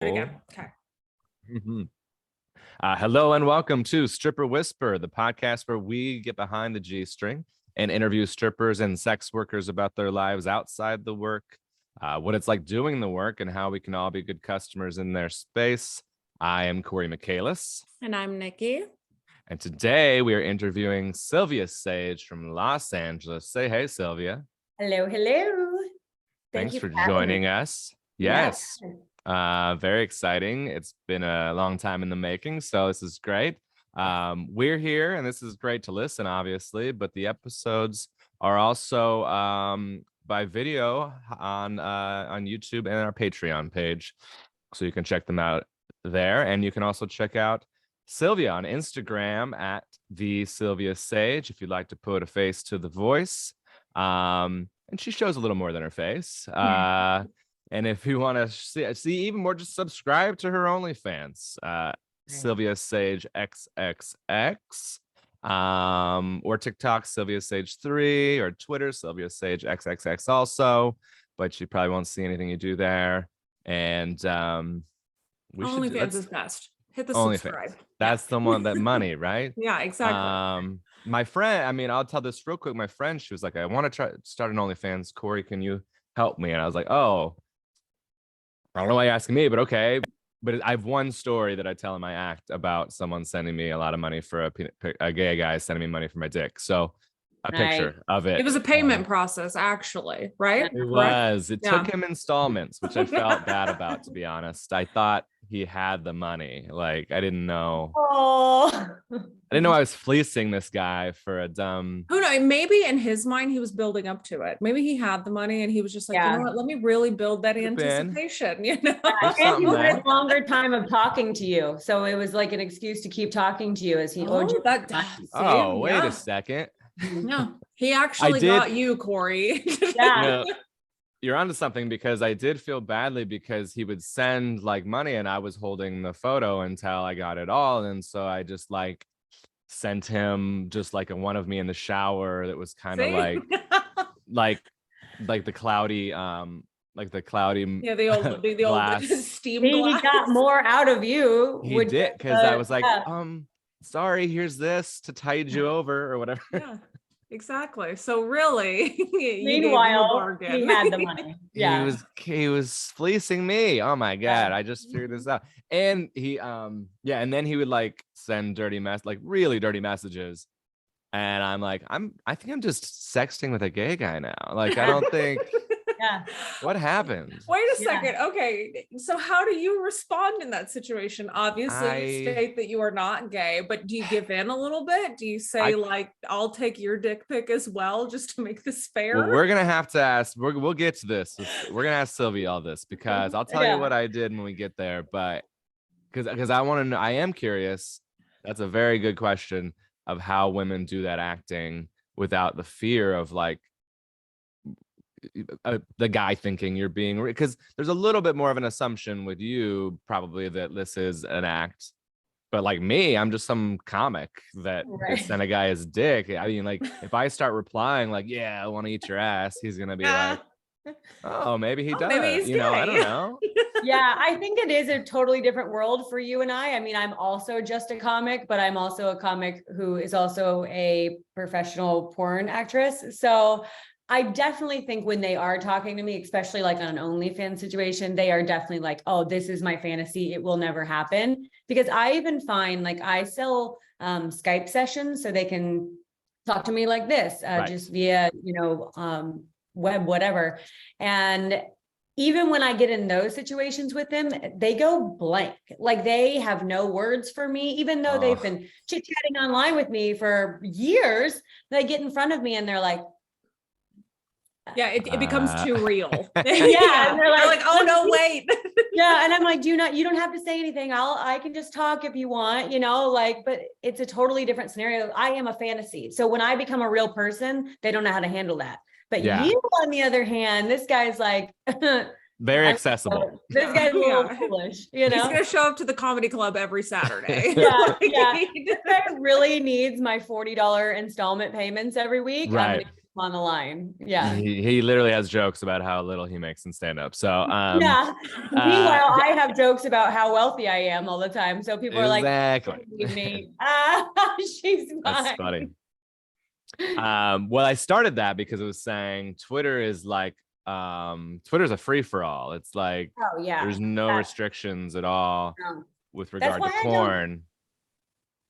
Again. Okay. Mm-hmm. Hello and welcome to Stripper Whisper, the podcast where we get behind the G string and interview strippers and sex workers about their lives outside the work, what it's like doing the work, and how we can all be good customers in their space. I am Cory Michaelis. And I'm Nikki. And today we are interviewing Silvia Saige from Los Angeles. Say hey, Silvia. Hello, hello. Thanks for joining us. Yes. Very exciting. It's been a long time in the making, so this is great. We're here, and this is great to listen, obviously, but the episodes are also by video on YouTube and our Patreon page, so you can check them out there. And you can also check out Silvia on Instagram at the Silvia Saige if you'd like to put a face to the voice. And she shows a little more than her face. And if you want to see even more, just subscribe to her OnlyFans, Silvia Saige XXX, or TikTok Silvia Saige 3, or Twitter Silvia Saige XXX also. But you probably won't see anything you do there. And OnlyFans is best. Hit the subscribe. That's the one, that money, right? Yeah, exactly. My friend, I'll tell this real quick. My friend, she was like, I want to try start an OnlyFans. Cory, can you help me? And I was like, oh, I don't know why you're asking me, but okay. But I have one story that I tell in my act about someone sending me a lot of money for a gay guy sending me money for my dick. So a picture of it. It was a payment process, actually, right? It was. It took him installments, which I felt bad about, to be honest. I thought he had the money. Like, I didn't know. Oh. I didn't know I was fleecing this guy for a dumb. Who knows? Maybe in his mind, he was building up to it. Maybe he had the money and he was just like, you know what? Let me really build that anticipation, you know? And he wanted a longer time of talking to you. So it was like an excuse to keep talking to you as he owed you. Wait a second. No, he actually got you, Cory. Yeah. You're onto something, because I did feel badly because he would send like money and I was holding the photo until I got it all. And so I just like sent him just like a one of me in the shower that was kind of like the cloudy the old steam glass. He got more out of you. He did, because I was like, sorry, here's this to tide you over or whatever. Yeah, exactly. So really, meanwhile, he had the money. Yeah, he was fleecing me. Oh my god, I just figured this out. And he and then he would like send really dirty messages, and I'm like, I think I'm just sexting with a gay guy now. Like, I don't think. Yeah. What happened? Wait a second. Okay. So how do you respond in that situation? Obviously, you state that you are not gay, but do you give in a little bit? Do you say I'll take your dick pic as well, just to make this fair? Well, we're going to have to ask, we'll get to this. We're going to ask Silvia all this, because I'll tell you what I did when we get there, but because I want to know, I am curious. That's a very good question of how women do that acting without the fear of like, the guy thinking you're being, because there's a little bit more of an assumption with you probably that this is an act, but like me, I'm just some comic that sent a guy his dick. I mean, like, if I start replying like, yeah, I want to eat your ass, he's gonna be like, oh, maybe he does. Maybe he's gay. I don't know. Yeah, I think it is a totally different world for you and I. I mean, I'm also just a comic, but I'm also a comic who is also a professional porn actress. So I definitely think when they are talking to me, especially like on an OnlyFans situation, they are definitely like, oh, this is my fantasy. It will never happen. Because I even find like I sell Skype sessions so they can talk to me like this, just via, web, whatever. And even when I get in those situations with them, they go blank. Like, they have no words for me, even though they've been chit-chatting online with me for years. They get in front of me and they're like, yeah, it becomes too real. Yeah, and they're like, oh no, wait. Yeah, and I'm like, you don't have to say anything. I can just talk if you want, but it's a totally different scenario. I am a fantasy. So when I become a real person, they don't know how to handle that. But you, on the other hand, this guy's like very accessible. This guy's a little foolish, He's gonna show up to the comedy club every Saturday. Yeah. This guy really needs my $40 installment payments every week. Right. on the line. Yeah. He literally has jokes about how little he makes in stand-up. So yeah. Meanwhile, I have jokes about how wealthy I am all the time. So people are like, me. She's fine. That's funny. Well, I started that because it was saying Twitter is like Twitter's a free-for-all. It's like there's no restrictions at all with regard to porn.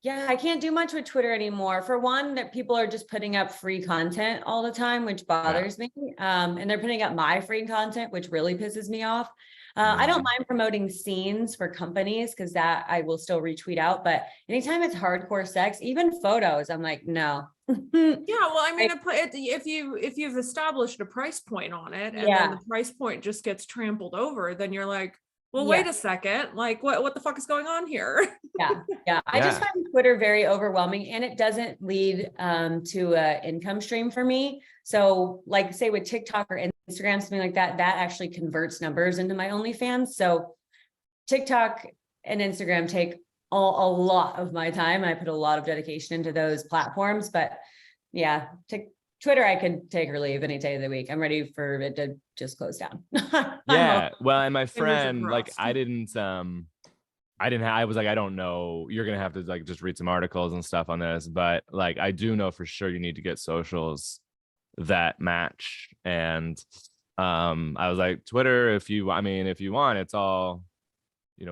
Yeah, I can't do much with Twitter anymore. For one, that people are just putting up free content all the time, which bothers me. And they're putting up my free content, which really pisses me off. I don't mind promoting scenes for companies because that I will still retweet out. But anytime it's hardcore sex, even photos, I'm like, no. Yeah, well, I mean, if you've established a price point on it, and then the price point just gets trampled over, then you're like, well, wait a second, like what the fuck is going on here? Yeah. I just find Twitter very overwhelming, and it doesn't lead to an income stream for me. So like say with TikTok or Instagram, something like that, that actually converts numbers into my OnlyFans. So TikTok and Instagram take a lot of my time. I put a lot of dedication into those platforms, but yeah, Twitter, I can take or leave any day of the week. I'm ready for it to just close down. Yeah. Well, and my friend, like, I was like, I don't know. You're going to have to like just read some articles and stuff on this, but like, I do know for sure you need to get socials that match. And I was like, Twitter, if you want, it's all,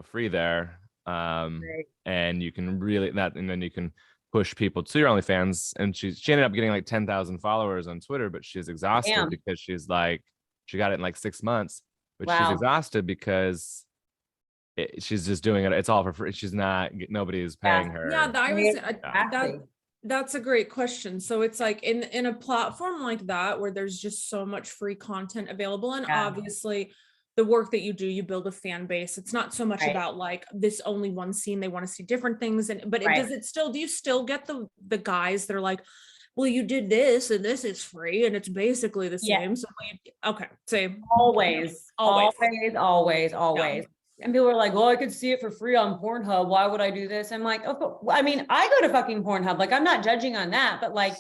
free there. And you can really and then you can push people to your OnlyFans. And she ended up getting like 10,000 followers on Twitter, but she's exhausted because she's like, she got it in like 6 months, but she's exhausted because she's just doing it. It's all for free. Nobody's paying her. Yeah, that's a great question. So it's like in a platform like that, where there's just so much free content available, and obviously the work that you do, you build a fan base. It's not so much about like this only one scene. They want to see different things. Do you still get the guys that are like, well, you did this and this is free and it's basically the same. So same. Always. Yeah. And people are like, well, I could see it for free on Pornhub. Why would I do this? I'm like, I mean, I go to fucking Pornhub. Like, I'm not judging on that, but like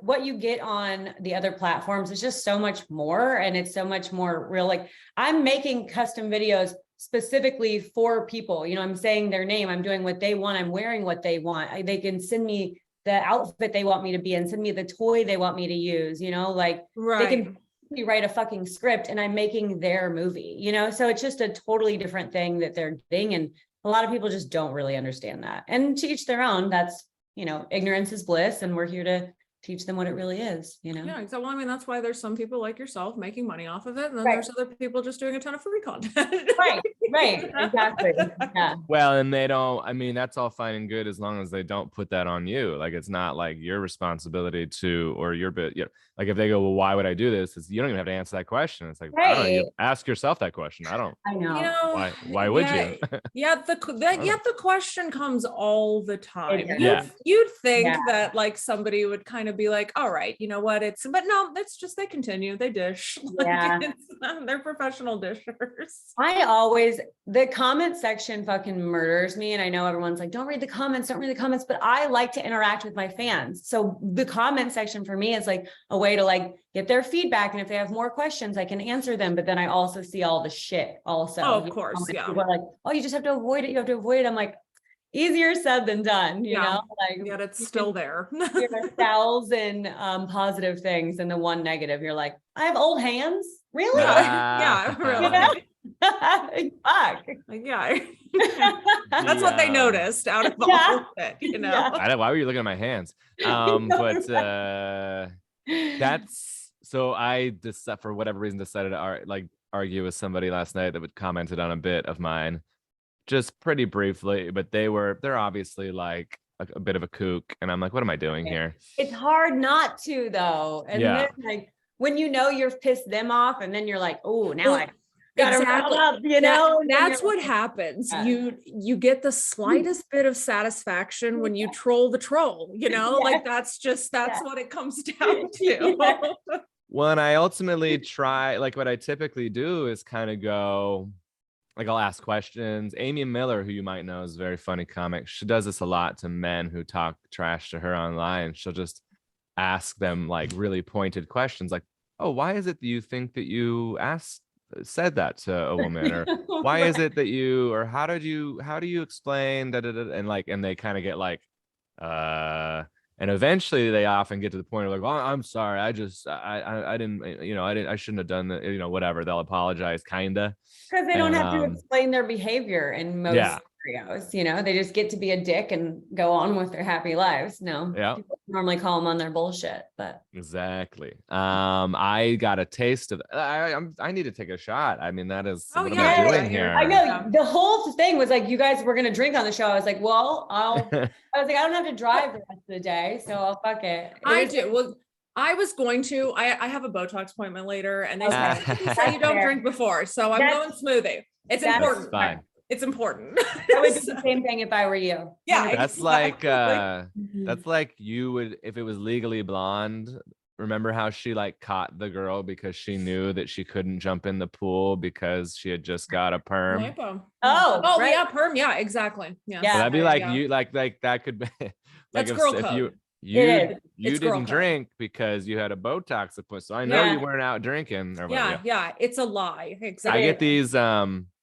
what you get on the other platforms is just so much more, and it's so much more real. Like, I'm making custom videos specifically for people. I'm saying their name, I'm doing what they want, I'm wearing what they want. They can send me the outfit they want me to be in, send me the toy they want me to use, they can write a fucking script and I'm making their movie, so it's just a totally different thing that they're doing. And a lot of people just don't really understand that. And to each their own. That's, ignorance is bliss, and we're here to teach them what it really is, Yeah, so I mean, that's why there's some people like yourself making money off of it, and then there's other people just doing a ton of free content. right, exactly. Yeah. Well, and that's all fine and good as long as they don't put that on you. Like, it's not like your responsibility or your bit. Like if they go, well, why would I do this? You don't even have to answer that question. It's like, I don't know, you ask yourself that question. I know. Why would you? The question comes all the time. Yeah. You'd think that like somebody would kind of be like, all right, you know what, but no, that's just, they continue, they dish. They're professional dishers. The comment section fucking murders me. And I know everyone's like, don't read the comments, but I like to interact with my fans. So the comment section for me is like a way to like get their feedback. And if they have more questions, I can answer them. But then I also see all the shit also. Oh, of course. Yeah. People are like, oh, you just have to avoid it. I'm like, easier said than done, you know, like yet it's still there. There are 1,000 positive things and the one negative. You're like, I have old hands, really? Yeah, really. Fuck. Yeah. That's what they noticed out of all of it, Why were you looking at my hands? But that's so I just for whatever reason decided to argue with somebody last night that would commented on a bit of mine, just pretty briefly, but they're obviously like a bit of a kook, and I'm like, what am I doing here? It's hard not to though, and then like when you've pissed them off, and then you're like, oh, now I gotta round up, that's what happens. You get the slightest bit of satisfaction when you troll the troll, like that's what it comes down to. Well, and I ultimately try, like what I typically do is kind of go, like I'll ask questions. Amy Miller, who you might know, is a very funny comic. She does this a lot to men who talk trash to her online. She'll just ask them like really pointed questions like, oh, why is it that you think that you said that to a woman, or why is it that you, or how do you explain that, and like, and they kind of get like, and eventually they often get to the point of like, oh, I'm sorry, I didn't, I shouldn't have done that, whatever, they'll apologize kinda, because they don't and have to explain their behavior in most yeah, scenarios, they just get to be a dick and go on with their happy lives. No, yeah, people normally call them on their bullshit, but exactly. I got a taste of I need to take a shot. I mean, that is, what am I doing here? I know the whole thing was like, you guys were gonna drink on the show. I was like, well, I was like, I don't have to drive the rest of the day, so I'll fuck it. I do. Well, I was going to. I have a Botox appointment later, and they say you don't drink before, so I'm going smoothie. It's important. Fine. It's important. I would do the same thing if I were you. Yeah, that's like that's like you would, if it was Legally Blonde. Remember how she like caught the girl because she knew that she couldn't jump in the pool because she had just got a perm. Oh, right. Yeah, perm. Yeah, exactly. Yeah, so that'd be like you like that could be like that's girl if code. you didn't drink because you had a Botox appointment. So I know you weren't out drinking or whatever. Yeah, it's a lie. Exactly. I get these.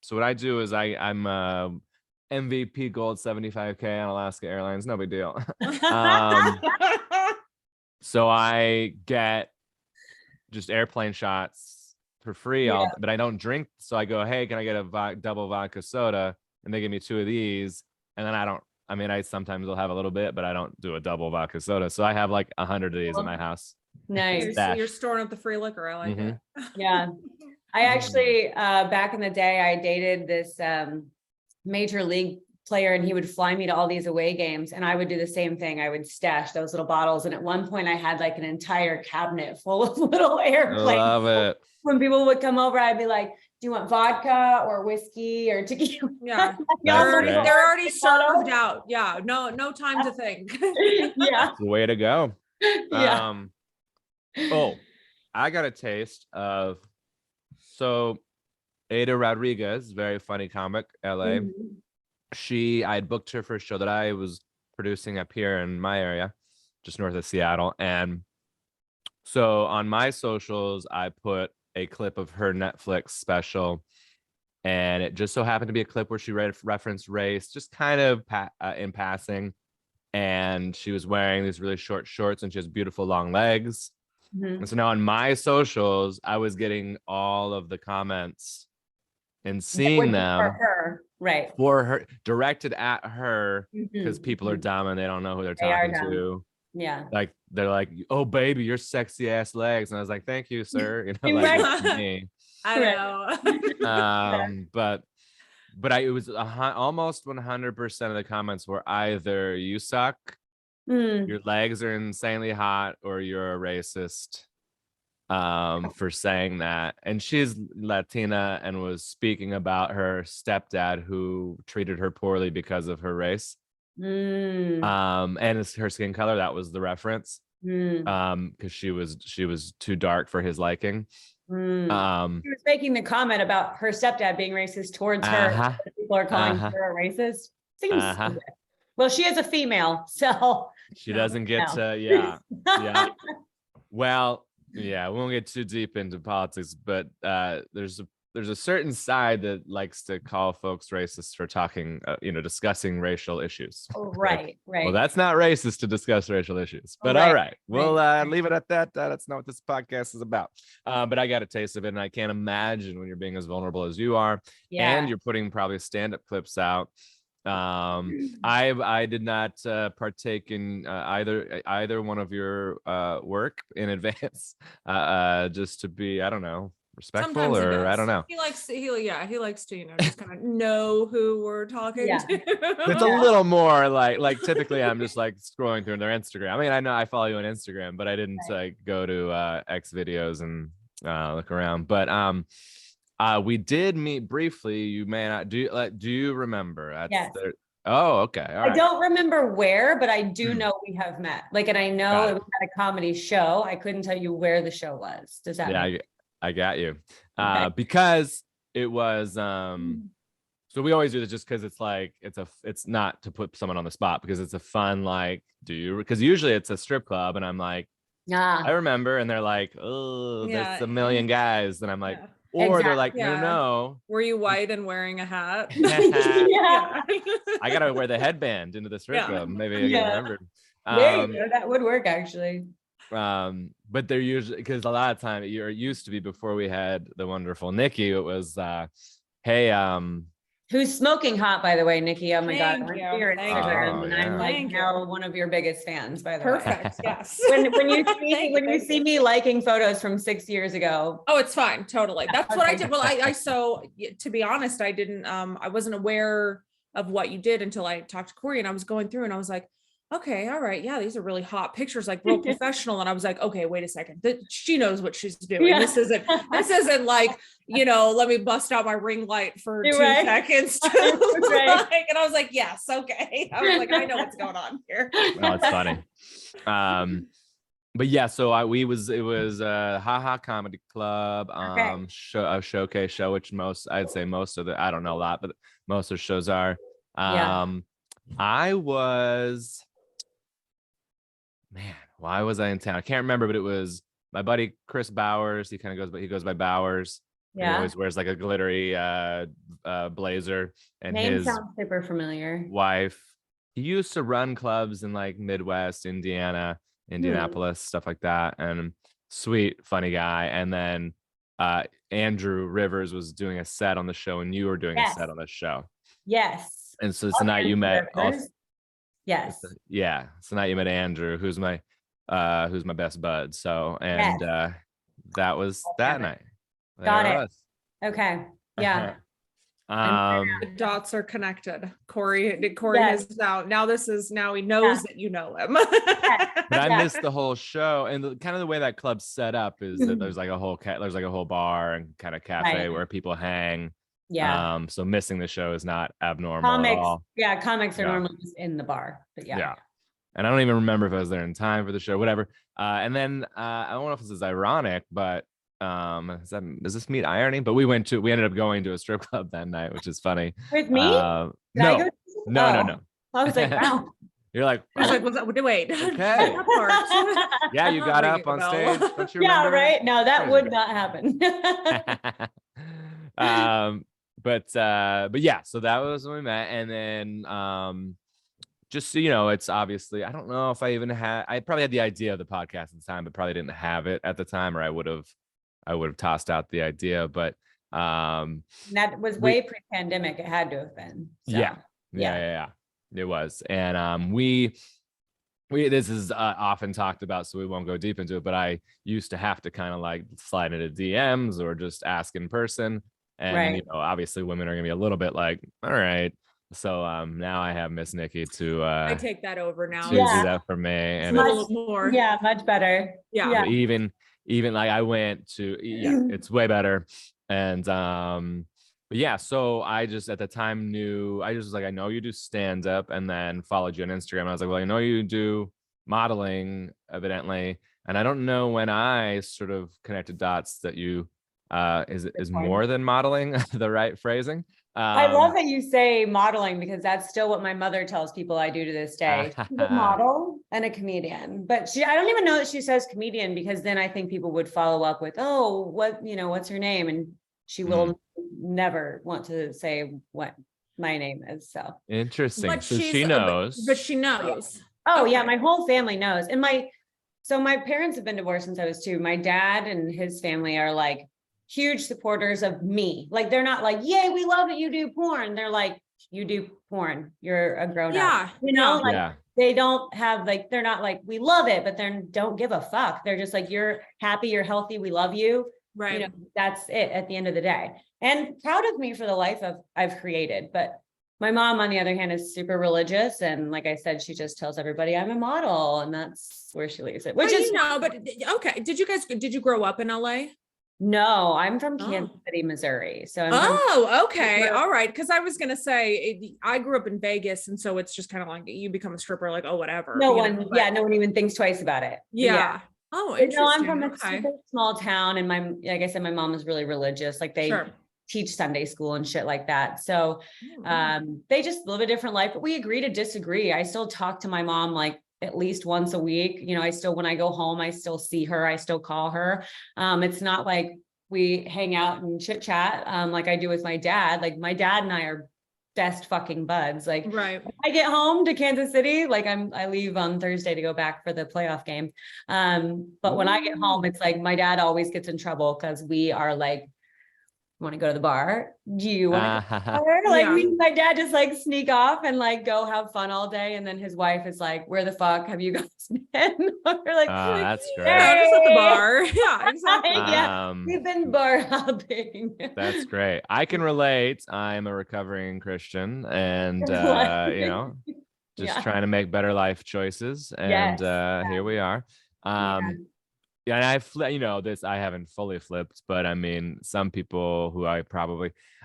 So what I do is I'm MVP Gold 75K on Alaska Airlines. No big deal. So I get just airplane shots for free, but I don't drink. So I go, hey, can I get a double vodka soda? And they give me 2 of these. And then I sometimes will have a little bit, but I don't do a double vodka soda. So I have like 100 of these in my house. Nice. You're storing up the free liquor. I like it. Yeah. I actually, back in the day, I dated this major league player, and he would fly me to all these away games, and I would do the same thing. I would stash those little bottles, and at one point I had like an entire cabinet full of little airplanes. Love it. When people would come over, I'd be like, do you want vodka or whiskey or tequila? Yeah, they're already served out. Yeah, no time to think. Yeah, way to go. Yeah. Oh, I got a taste of, so Ada Rodriguez, very funny comic, LA. I had booked her for a show that I was producing up here in my area, just north of Seattle. And so on my socials, I put a clip of her Netflix special, and it just so happened to be a clip where she referenced race, just kind of in passing. And she was wearing these really short shorts, and she has beautiful long legs. And so now on my socials, I was getting all of the comments and seeing them for her, directed at her, because people are dumb and they don't know who they're talking to. Yeah, like they're like, oh baby, your sexy ass legs, and I was like, thank you, sir. Like, me. I know. But it was almost 100% of the comments were either you suck, your legs are insanely hot, or you're a racist for saying that. And she's Latina and was speaking about her stepdad who treated her poorly because of her race. And it's her skin color. That was the reference. Because she was too dark for his liking. She was making the comment about her stepdad being racist towards her. People are calling her a racist. Seems well, she is a female, so she doesn't get to yeah. Well, yeah, we won't get too deep into politics, but there's a certain side that likes to call folks racist for talking, discussing racial issues. Right. Well, that's not racist to discuss racial issues, but all right, we'll leave it at that. That's not what this podcast is about. But I got a taste of it, and I can't imagine when you're being as vulnerable as you are, and you're putting probably stand-up clips out. I did not partake in either one of your work in advance, just to be, I don't know, respectful, or I don't know. He likes to, just kind of know who we're talking to. It's a little more like typically I'm just like scrolling through their Instagram. I mean, I know I follow you on Instagram, but I didn't like go to X videos and look around. But we did meet briefly. You may not do you remember? Yes. Oh, okay. All right. I don't remember where, but I do know we have met. And I know it was at a comedy show. I couldn't tell you where the show was. Does that? Yeah, I got you. Because it was so we always do this just because it's like it's not to put someone on the spot, because it's a fun because usually it's a strip club and I'm like, I remember. And they're like, oh, there's a million guys. And I'm like, or they're like, no. Were you white and wearing a hat? Yeah. I gotta wear the headband into the strip club. Maybe I get remembered. There you go. That would work actually. But they're usually, because a lot of time it used to be before we had the wonderful Nikki, it was hey, who's smoking hot, by the way, Nikki. Oh my God. Thank you. Your Instagram, and I'm like Thank now one of your biggest fans, by the way. Perfect. Yes. When you see me liking photos from 6 years ago. Oh, it's fine. Totally. That's what I did. Well, I so to be honest, I didn't I wasn't aware of what you did until I talked to Cory, and I was going through and I was like, okay, all right. Yeah, these are really hot pictures, like real professional. And I was like, okay, wait a second. She knows what she's doing. Yeah. This isn't like, let me bust out my ring light for 2 seconds. Like, and I was like, yes, okay. I was like, I know what's going on here. Oh, it's funny. But yeah, so it was Haha Comedy Club, a showcase show, which I'd say most of I don't know a lot, but most of the shows are. Why was I in town? I can't remember, but it was my buddy Chris Bowers. He goes by Bowers. Yeah. He always wears like a glittery blazer. And name his sounds super familiar. Wife. He used to run clubs in like Midwest, Indianapolis, stuff like that. And sweet, funny guy. And then Andrew Rivers was doing a set on the show, and you were doing a set on the show. Yes. And so tonight you met. Yes. Yeah. So now you met Andrew, who's my best bud. So, and that was that night. Got it. Okay. Yeah. The dots are connected. Cory is now he knows that you know him. But I missed the whole show, and kind of the way that club's set up is that there's like a whole bar and kind of cafe where people hang. Yeah. So missing the show is not abnormal at all. Yeah, comics are normally just in the bar. But yeah. And I don't even remember if I was there in time for the show, whatever. And then I don't know if this is ironic, but does this meet irony? But we ended up going to a strip club that night, which is funny. With me? No. I was like, wow. You're like, I was like, wait. Okay. Yeah, you got up on stage. Don't you remember? Yeah, right. No, that would not happen. But yeah, so that was when we met. And then just so you know, it's obviously, I don't know if I probably had the idea of the podcast at the time, but probably didn't have it at the time, or I would have tossed out the idea. But that was way pre-pandemic. It had to have been. So. Yeah. It was. And we this is often talked about, so we won't go deep into it, but I used to have to kind of like slide into DMs or just ask in person. And obviously women are gonna be a little bit like, all right. So now I have Miss Nikki to I take that over now. To do that for me. And a little more. Yeah, much better. Yeah. Even like I went to it's way better. And but yeah, so I just at the time was like, I know you do stand-up, and then followed you on Instagram. I was like, well, I know you do modeling, evidently. And I don't know when I sort of connected dots that you is more than modeling the right phrasing. I love that you say modeling, because that's still what my mother tells people I do to this day. She's a model and a comedian, but I don't even know that she says comedian, because then I think people would follow up with, oh, what's her name? And she will never want to say what my name is. So interesting. But so she knows. But she knows. Oh yeah, my whole family knows. And my parents have been divorced since I was 2. My dad and his family are like huge supporters of me. Like, they're not like, yay, we love that you do porn. They're like, you do porn, you're a grown up. They don't have like, they're not like, we love it, but they don't give a fuck. They're just like, you're happy, you're healthy, we love you. Right. That's it at the end of the day. And proud of me for the life I've created. But my mom, on the other hand, is super religious. And like I said, she just tells everybody I'm a model, and that's where she leaves it, which is but okay. Did you grow up in LA? No, I'm from Kansas City, Missouri. So okay. All right. Cause I was going to say, I grew up in Vegas. And so it's just kind of like you become a stripper, like, oh, whatever. No one even thinks twice about it. Yeah. Oh, interesting. I'm from a super small town, and like I said, my mom is really religious. Like they teach Sunday school and shit like that. So they just live a different life, but we agree to disagree. I still talk to my mom like at least once a week. You know, I still, when I go home, I still see her, I still call her. It's not like we hang out and chit chat like I do with my dad. Like my dad and I are best fucking buds. Like right. I get home to Kansas City, like I leave on Thursday to go back for the playoff game. But when I get home, it's like my dad always gets in trouble because we are like, want to go to the bar? Do you want to go to the bar? Like me and my dad just like sneak off and like go have fun all day. And then his wife is like, where the fuck have you guys been? We're like, that's great. Yeah, just at the bar. Yeah, exactly. Yeah, we've been bar hopping. That's great. I can relate. I'm a recovering Christian and, you know, just trying to make better life choices. And here we are. Yeah, and you know, this I haven't fully flipped, but I mean, some people who I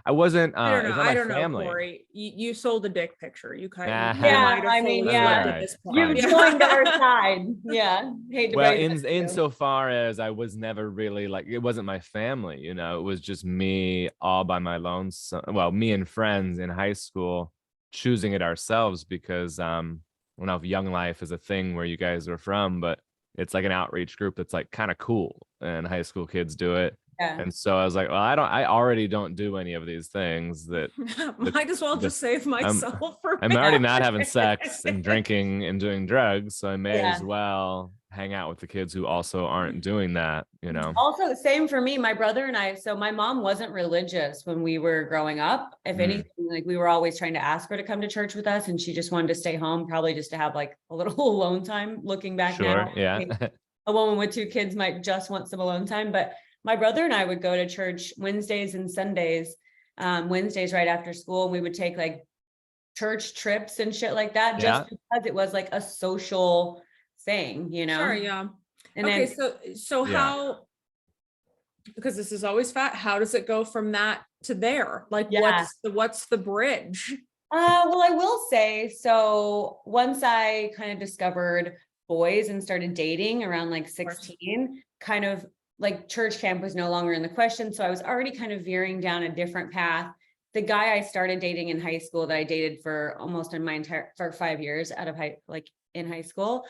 wasn't. I don't know, Cory. You sold a dick picture. You kind of, I mean, right. At this point. You joined our side. Yeah, hate to well, insofar as I was never really like, it wasn't my family, you know, it was just me all by my lonesome. Well, me and friends in high school choosing it ourselves because I don't know if Young Life is a thing where you guys are from, but it's like an outreach group that's like kind of cool and high school kids do it. Yeah. And so I was like, well, I already don't do any of these things that might as well just save myself I'm already not having sex and drinking and doing drugs. So I may as well hang out with the kids who also aren't doing that, you know. Also, same for me, my brother and I. So my mom wasn't religious when we were growing up. If anything, like we were always trying to ask her to come to church with us, and she just wanted to stay home, probably just to have like a little alone time. Looking back now, a woman with 2 kids might just want some alone time. But my brother and I would go to church Wednesdays and Sundays. Wednesdays right after school, we would take like church trips and shit like that, just because it was like a social thing, you know. Sure, yeah. And okay, then, so how, because this is always how does it go from that to there? Like what's the bridge? Well, I will say, so once I kind of discovered boys and started dating around like 16, kind of like church camp was no longer in the question. So I was already kind of veering down a different path. The guy I started dating in high school that I dated for almost for 5 years out of in high school,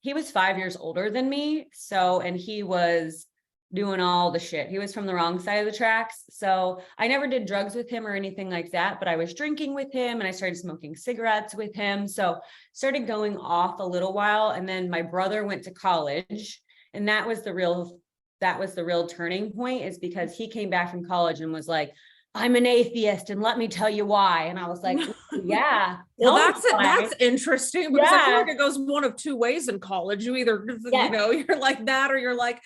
he was 5 years older than me. So, and he was doing all the shit. He was from the wrong side of the tracks. So I never did drugs with him or anything like that, but I was drinking with him and I started smoking cigarettes with him. So started going off a little while. And then my brother went to college, and that was the real turning point, is because he came back from college and was like, I'm an atheist and let me tell you why. And I was like, yeah. Well, that's interesting, because I feel like it goes one of 2 ways in college. You either, you know, you're like that, or you're like,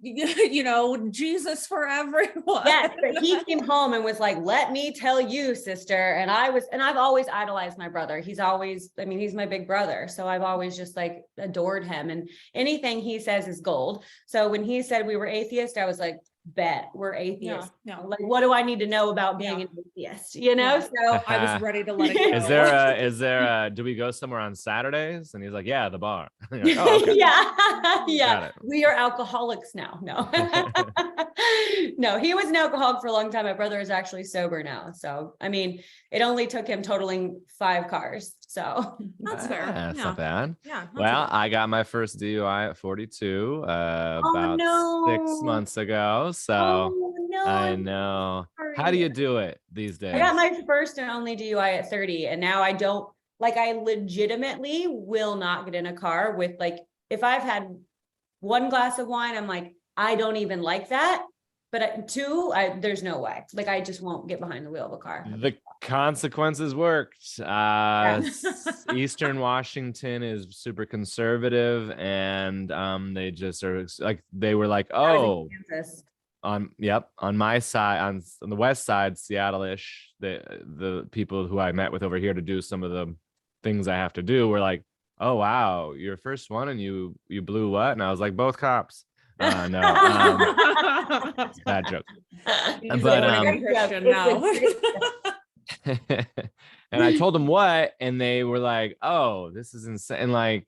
you know, Jesus for everyone. Yes, but he came home and was like, let me tell you, sister. And I've always idolized my brother. He's my big brother. So I've always just like adored him, and anything he says is gold. So when he said we were atheists, I was like, bet we're atheists. Like, what do I need to know about being an atheist, you know? So I was ready to let it go. Is there do we go somewhere on Saturdays? And he's like, yeah, the bar. Like, oh, okay. Yeah. We are alcoholics now. No. No, he was an alcoholic for a long time. My brother is actually sober now. So I mean, it only took him totaling 5 cars. So that's fair. That's not bad. Yeah. Well, I got my first DUI at 42 about 6 months ago. So I know. How do you do it these days? I got my first and only DUI at 30, and now I legitimately will not get in a car with, like, if I've had 1 glass of wine, I'm like, I don't even like that. But 2, there's no way. Like, I just won't get behind the wheel of a car. The consequences worked. Eastern Washington is super conservative, and they just are like, they were like, oh, on my side, on the west side, Seattle-ish, the people who I met with over here to do some of the things I have to do were like, oh wow, your first one, and you blew what? And I was like, both cops. No, bad joke. But and I told them what, and they were like, oh, this is insane. And like,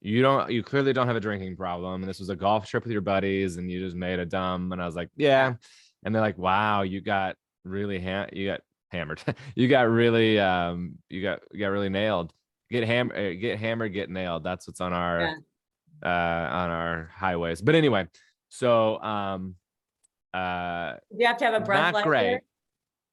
you clearly don't have a drinking problem, and this was a golf trip with your buddies, and you just made a dumb. And I was like, yeah. And they're like, wow, you got really hammered. You got really nailed. Get hammered, get nailed. That's what's on our highways. But anyway, so Do you have to have a breathalyzer? not great.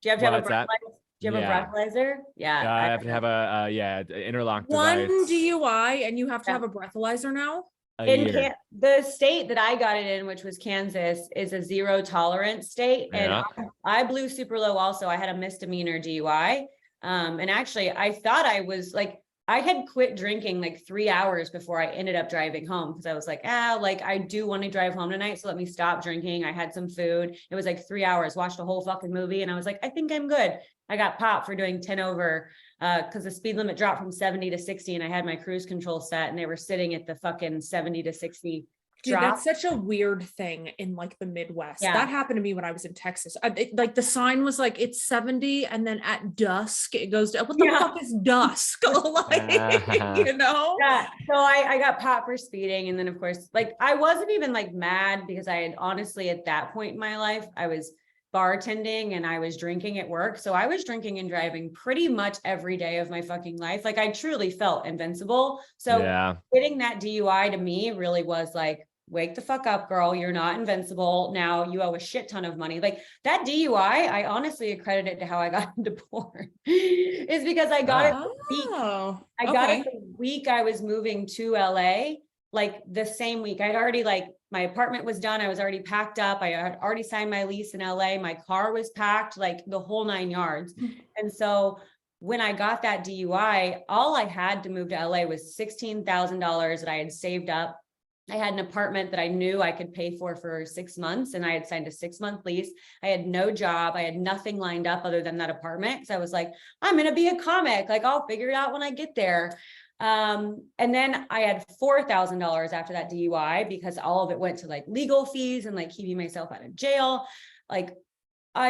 Do you have to have a What's that? breathalyzer? Do you have a breathalyzer? Yeah. I have to have a interlock One device. DUI and you have to have a breathalyzer now? The state that I got it in, which was Kansas, is a zero tolerance state. And I blew super low also. I had a misdemeanor DUI. And actually I thought I was like, I had quit drinking like 3 hours before I ended up driving home because I was like, like I do want to drive home tonight. So let me stop drinking. I had some food. It was like 3 hours, watched a whole fucking movie. And I was like, I think I'm good. I got popped for doing 10 over because the speed limit dropped from 70 to 60 and I had my cruise control set and they were sitting at the fucking 70 to 60. Dude, that's such a weird thing in like the Midwest. That happened to me when I was in Texas. Like the sign was like, it's 70 and then at dusk it goes down. What the fuck is dusk? Like, you know? Yeah. So I got popped for speeding. And then of course, like I wasn't even like mad because I had honestly at that point in my life, I was bartending and I was drinking at work. So I was drinking and driving pretty much every day of my fucking life. Like I truly felt invincible. So getting that DUI to me really was like, wake the fuck up, girl. You're not invincible. Now you owe a shit ton of money. Like that DUI, I honestly accredit it to how I got into porn is because I got it the week I was moving to LA, like the same week. I'd already like, my apartment was done. I was already packed up. I had already signed my lease in LA. My car was packed, like the whole 9 yards. And so when I got that DUI, all I had to move to LA was $16,000 that I had saved up. I had an apartment that I knew I could pay for 6 months and I had signed a 6-month lease. I had no job. I had nothing lined up other than that apartment. So I was like, I'm going to be a comic. Like I'll figure it out when I get there. And then I had $4,000 after that DUI because all of it went to like legal fees and like keeping myself out of jail. Like I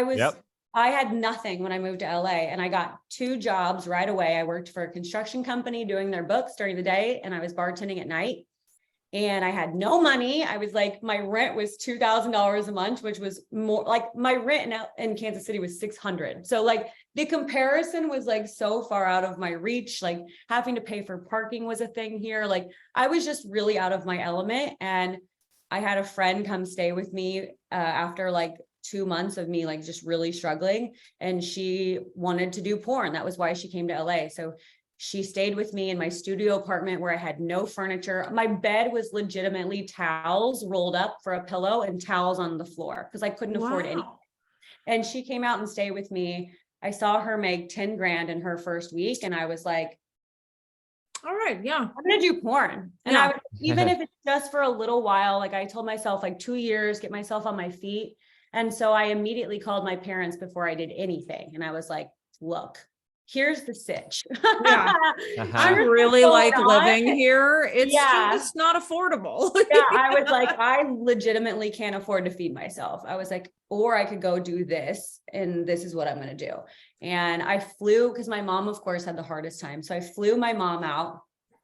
had nothing when I moved to LA and I got 2 jobs right away. I worked for a construction company doing their books during the day and I was bartending at night. And I had no money. I was like, my rent was $2,000 a month, which was more like my rent in Kansas City was $600. So like the comparison was like so far out of my reach, like having to pay for parking was a thing here. Like I was just really out of my element. And I had a friend come stay with me after like 2 months of me like just really struggling. And she wanted to do porn. That was why she came to LA. So she stayed with me in my studio apartment where I had no furniture. My bed was legitimately towels rolled up for a pillow and towels on the floor because I couldn't afford anything. And she came out and stayed with me. I saw her make 10 grand in her first week. And I was like, all right, yeah, I'm going to do porn. And I would, even if it's just for a little while, like I told myself like 2 years, get myself on my feet. And so I immediately called my parents before I did anything. And I was like, look, here's the sitch. I really like living here. It's just not affordable. I was like, I legitimately can't afford to feed myself. I was like, or I could go do this and this is what I'm going to do. And I flew because my mom, of course, had the hardest time. So I flew my mom out.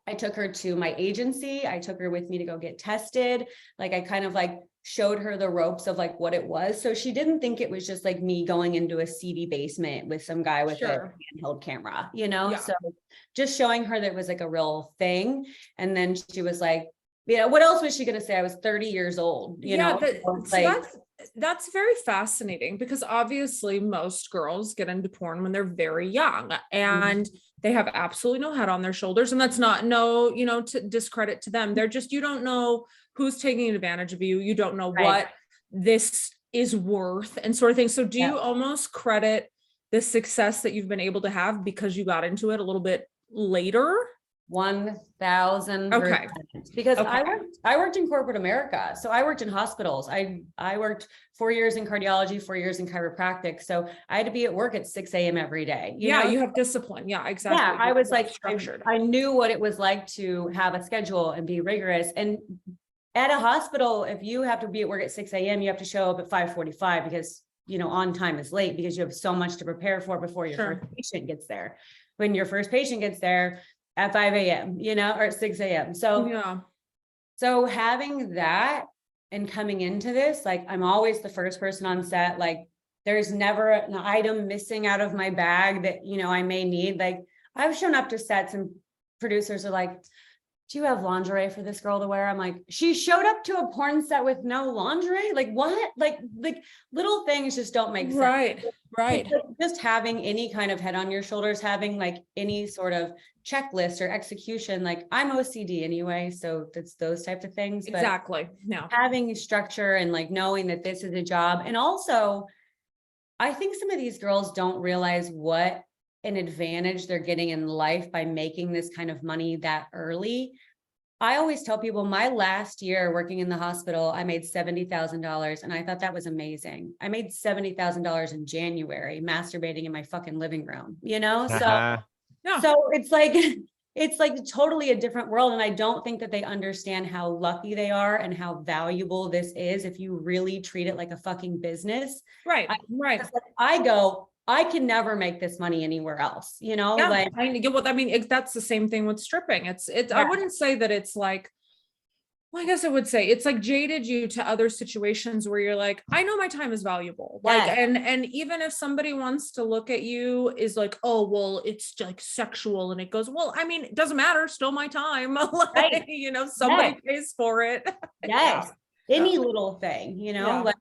I took her to my agency. I took her with me to go get tested. Like I kind of like showed her the ropes of like what it was. So she didn't think it was just like me going into a seedy basement with some guy with a handheld camera, you know? So just showing her that it was like a real thing. And then she was like, what else was she going to say? I was 30 years old, you know? That's very fascinating because obviously most girls get into porn when they're very young and they have absolutely no head on their shoulders. And that's not to discredit to them. They're just, you don't know who's taking advantage of you. You don't know what this is worth and sort of thing. So do you almost credit the success that you've been able to have because you got into it a little bit later? 1,000%. Okay. Because I worked in corporate America. So I worked in hospitals. I worked 4 years in cardiology, 4 years in chiropractic. So I had to be at work at 6 a.m. every day. You know? You have discipline. Yeah, exactly. Yeah, I was like structured. I knew what it was like to have a schedule and be rigorous. And at a hospital, if you have to be at work at 6 a.m., you have to show up at 5:45 because, on time is late because you have so much to prepare for before your first patient gets there. When your first patient gets there, at 5 a.m., or at 6 a.m. So having that and coming into this, like I'm always the first person on set. Like there's never an item missing out of my bag that, I may need. Like I've shown up to sets and producers are like, do you have lingerie for this girl to wear? I'm like, she showed up to a porn set with no lingerie. Like what? Like little things just don't make sense. Right. It's like just having any kind of head on your shoulders, having like any sort of checklist or execution. Like I'm OCD anyway, so it's those types of things. But Exactly. No. having structure and like knowing that this is a job. And also, I think some of these girls don't realize what an advantage they're getting in life by making this kind of money that early. I always tell people my last year working in the hospital, I made $70,000 and I thought that was amazing. I made $70,000 in January masturbating in my fucking living room, you know? So, Yeah. so it's like totally a different world. And I don't think that they understand how lucky they are and how valuable this is if you really treat it like a fucking business. Right. Right. I can never make this money anywhere else, you know? Yeah, Like, I get what I mean. That's the same thing with stripping. It's I wouldn't say that it's like, well, I guess I would say it's like jaded you to other situations where you're like, I know my time is valuable. Like, Yes. and even if somebody wants to look at you is like, oh, well, it's like sexual, and it goes, well, I mean, it doesn't matter, still my time. Like, Right. you know, somebody Yes. pays for it. yes, Yeah. any little thing, you know? Yeah. Like,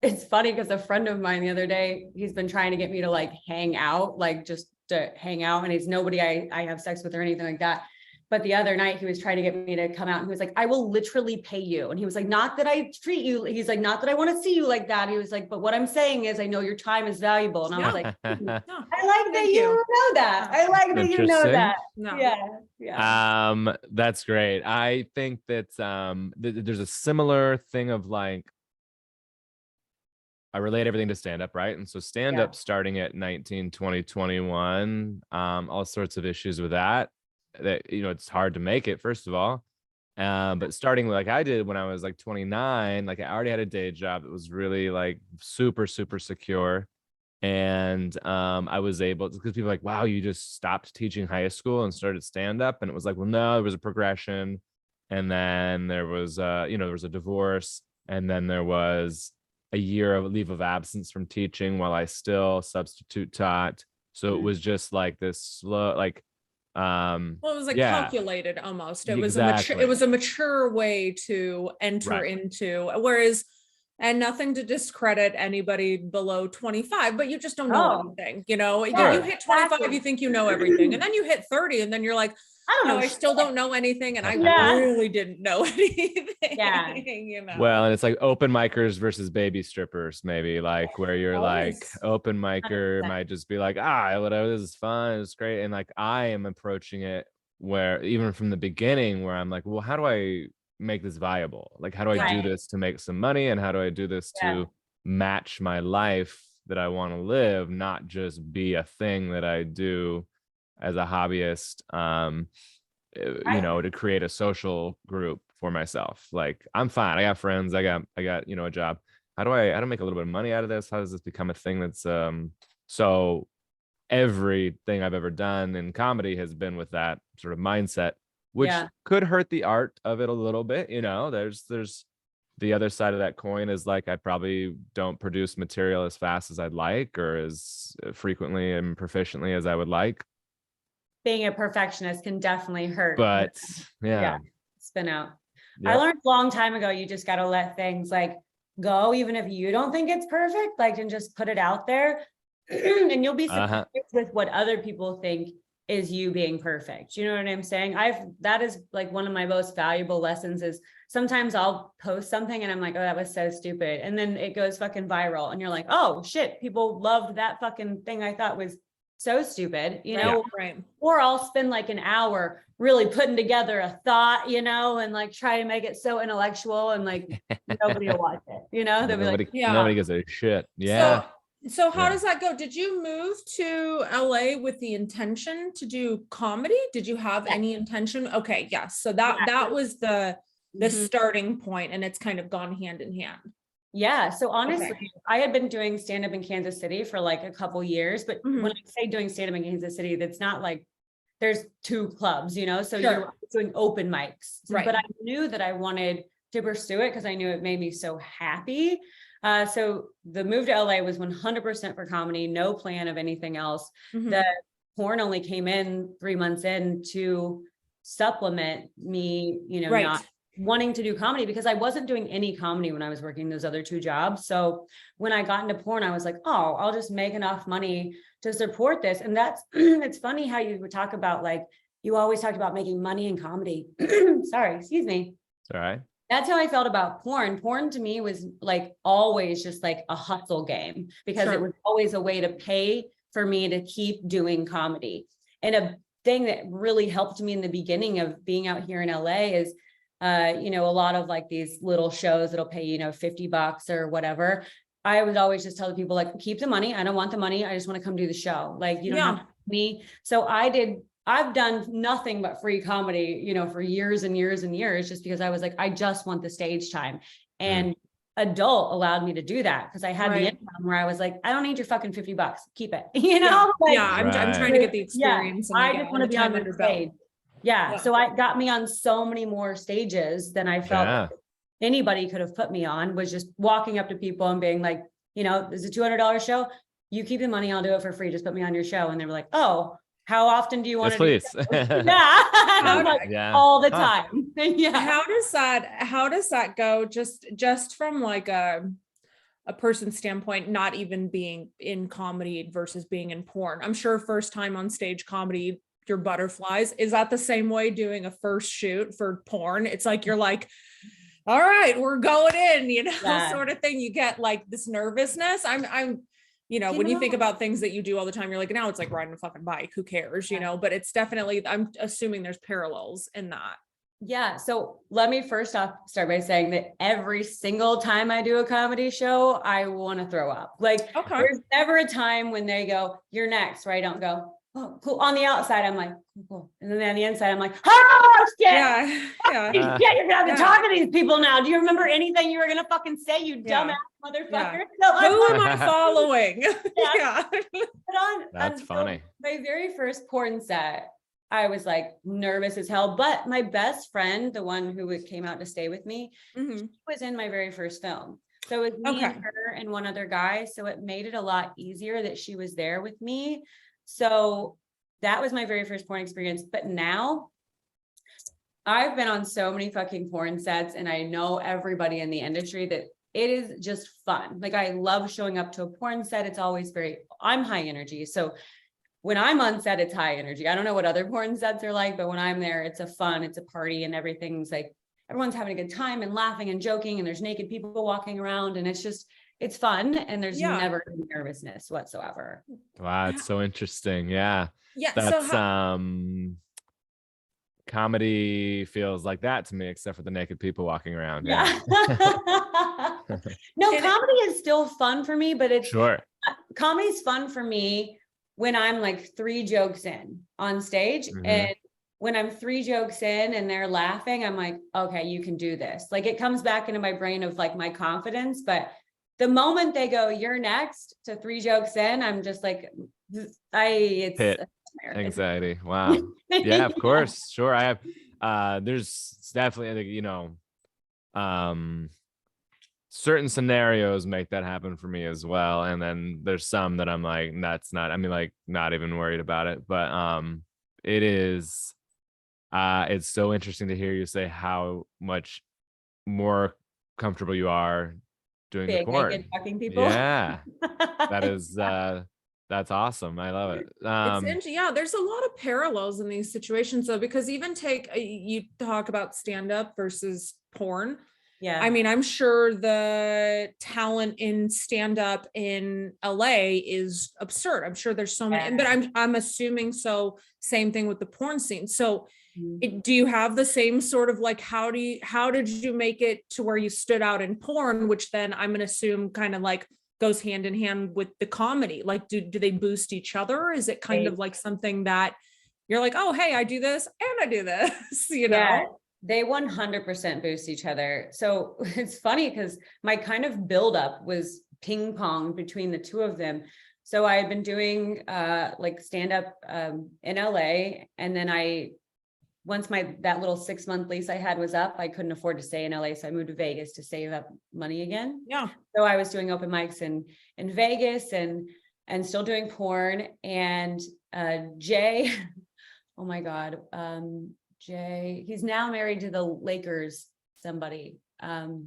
it's funny because a friend of mine the other day, he's been trying to get me to like hang out, like just to hang out. And he's nobody I have sex with or anything like that. But the other night he was trying to get me to come out and he was like, I will literally pay you. And he was like, not that I treat you. He's like, not that I want to see you like that. He was like, but what I'm saying is I know your time is valuable. And I was like, No, I like that thank you you. know that. I like that you know Interesting. that. no. Yeah. That's great. I think that there's a similar thing of like, I relate everything to stand up, right? And so stand up starting at 19, 20, 21, all sorts of issues with that, you know, it's hard to make it, first of all. But starting like I did when I was like 29, like I already had a day job that was really like super, super secure. And I was able to, because people are like, wow, you just stopped teaching high school and started stand up. And it was like, well, no, there was a progression. And then there was, you know, there was a divorce. And then there was a year of leave of absence from teaching while I still substitute taught. So it was just like this slow, like, Well, it was like calculated almost. It was a mature way to enter into, whereas, and nothing to discredit anybody below 25, but you just don't know anything, you know. You hit 25, you think you know everything, and then you hit 30 and then you're like, I don't know, I still don't know anything, and I really didn't know anything. You know. Well, and it's like open micers versus baby strippers, maybe, like where you're like open micer might just be like, whatever, this is fun, it's great. And like I am approaching it where even from the beginning where I'm like, well, how do I make this viable? Like, how do I do this to make some money? And how do I do this to match my life that I want to live, not just be a thing that I do as a hobbyist, you know, to create a social group for myself. Like I'm fine. I got friends. I got, you know, a job. How do I make a little bit of money out of this? How does this become a thing that's, so everything I've ever done in comedy has been with that sort of mindset, which could hurt the art of it a little bit. You know, there's the other side of that coin is like, I probably don't produce material as fast as I'd like, or as frequently and proficiently as I would like. Being a perfectionist can definitely hurt. But spin out. I learned a long time ago, you just got to let things like go, even if you don't think it's perfect, like, and just put it out there and you'll be surprised with what other people think is you being perfect. You know what I'm saying? That is like one of my most valuable lessons is sometimes I'll post something and I'm like, oh, that was so stupid. And then it goes fucking viral and you're like, oh shit, people loved that fucking thing I thought was so stupid, you know, or I'll spend like an hour really putting together a thought, you know, and like try to make it so intellectual and like nobody will watch it, you know, they'll be like, nobody gives a shit. So how does that go? Did you move to LA with the intention to do comedy? Did you have any intention? Okay. Yes. So that was the starting point, and it's kind of gone hand in hand. Yeah. So honestly, I had been doing stand-up in Kansas City for like a couple years, but when I say doing stand-up in Kansas City, that's not like there's 2 clubs, you know, so you're doing open mics, but I knew that I wanted to pursue it because I knew it made me so happy. So the move to LA was 100% for comedy, no plan of anything else. The porn only came in 3 months into supplement me, Right. not wanting to do comedy, because I wasn't doing any comedy when I was working those other 2 jobs. So when I got into porn, I was like, oh, I'll just make enough money to support this. And that's, it's funny how you would talk about, like, you always talked about making money in comedy. Sorry, excuse me. All right. That's how I felt about porn. Porn to me was like always just like a hustle game, because it was always a way to pay for me to keep doing comedy. And a thing that really helped me in the beginning of being out here in LA is, a lot of like these little shows that'll pay, $50 or whatever. I would always just tell the people, like, keep the money. I don't want the money. I just want to come do the show. Like, you don't have me. So I've done nothing but free comedy, for years and years and years, just because I was like, I just want the stage time. And adult allowed me to do that, because I had the income where I was like, I don't need your fucking $50. Keep it. I'm trying to get the experience. I just want to be on the stage. So it got me on so many more stages than I felt anybody could have put me on, was just walking up to people and being like, there's a $200 show. You keep the money, I'll do it for free. Just put me on your show. And they were like, oh, how often do you want to please. All the time. How does that go? Just from like a person's standpoint, not even being in comedy versus being in porn. I'm sure first time on stage comedy, your butterflies. Is that the same way doing a first shoot for porn? It's like, you're like, all right, we're going in, sort of thing. You get like this nervousness. I'm when you think about things that you do all the time, you're like, now it's like riding a fucking bike. Who cares? But it's definitely, I'm assuming there's parallels in that. Yeah. So let me first off start by saying that every single time I do a comedy show, I want to throw up. Like, there's never a time when they go, you're next, right? I don't go, oh, cool. On the outside, I'm like, cool. And then on the inside, I'm like, oh, shit. You're gonna have to talk to these people now. Do you remember anything you were gonna fucking say, you dumbass motherfucker? So who am I following? That's funny. My very first porn set, I was like nervous as hell. But my best friend, the one who came out to stay with me, she was in my very first film. So it was me and her and one other guy. So it made it a lot easier that she was there with me. So that was my very first porn experience. But now I've been on so many fucking porn sets, and I know everybody in the industry, that it is just fun. Like, I love showing up to a porn set. It's always I'm high energy. So when I'm on set, it's high energy. I don't know what other porn sets are like, but when I'm there, it's a party, and everything's like, everyone's having a good time and laughing and joking, and there's naked people walking around, and it's fun, and there's never any nervousness whatsoever. Wow, it's so interesting. Yeah. That's comedy feels like that to me, except for the naked people walking around. No, comedy is still fun for me, but comedy's fun for me when I'm like 3 jokes in on stage. And when I'm 3 jokes in and they're laughing, I'm like, okay, you can do this. Like, it comes back into my brain of like my confidence. But the moment they go, you're next, to 3 jokes in, I'm just like, it's anxiety. Wow. Yeah, of course. Sure. I have, there's definitely, certain scenarios make that happen for me as well. And then there's some that I'm like, not even worried about it. But it is, it's so interesting to hear you say how much more comfortable you are doing the porn. Naked fucking people. Yeah. That is that's awesome. I love it. There's a lot of parallels in these situations though, because even you talk about stand-up versus porn. Yeah. I mean, I'm sure the talent in stand-up in LA is absurd. I'm sure there's so many, but I'm assuming same thing with the porn scene. So do you have the same sort of like, how did you make it to where you stood out in porn, which then I'm going to assume kind of like goes hand in hand with the comedy? Like, do they boost each other? Is it kind of like something that you're like, oh, hey, I do this and I do this, They 100% boost each other. So it's funny because my kind of buildup was ping pong between the two of them. So I had been doing like stand up in LA, and then once that little 6-month lease I had was up, I couldn't afford to stay in LA. So I moved to Vegas to save up money again. Yeah. So I was doing open mics in Vegas and still doing porn. And Jay, oh my God, Jay. He's now married to the Lakers, somebody. The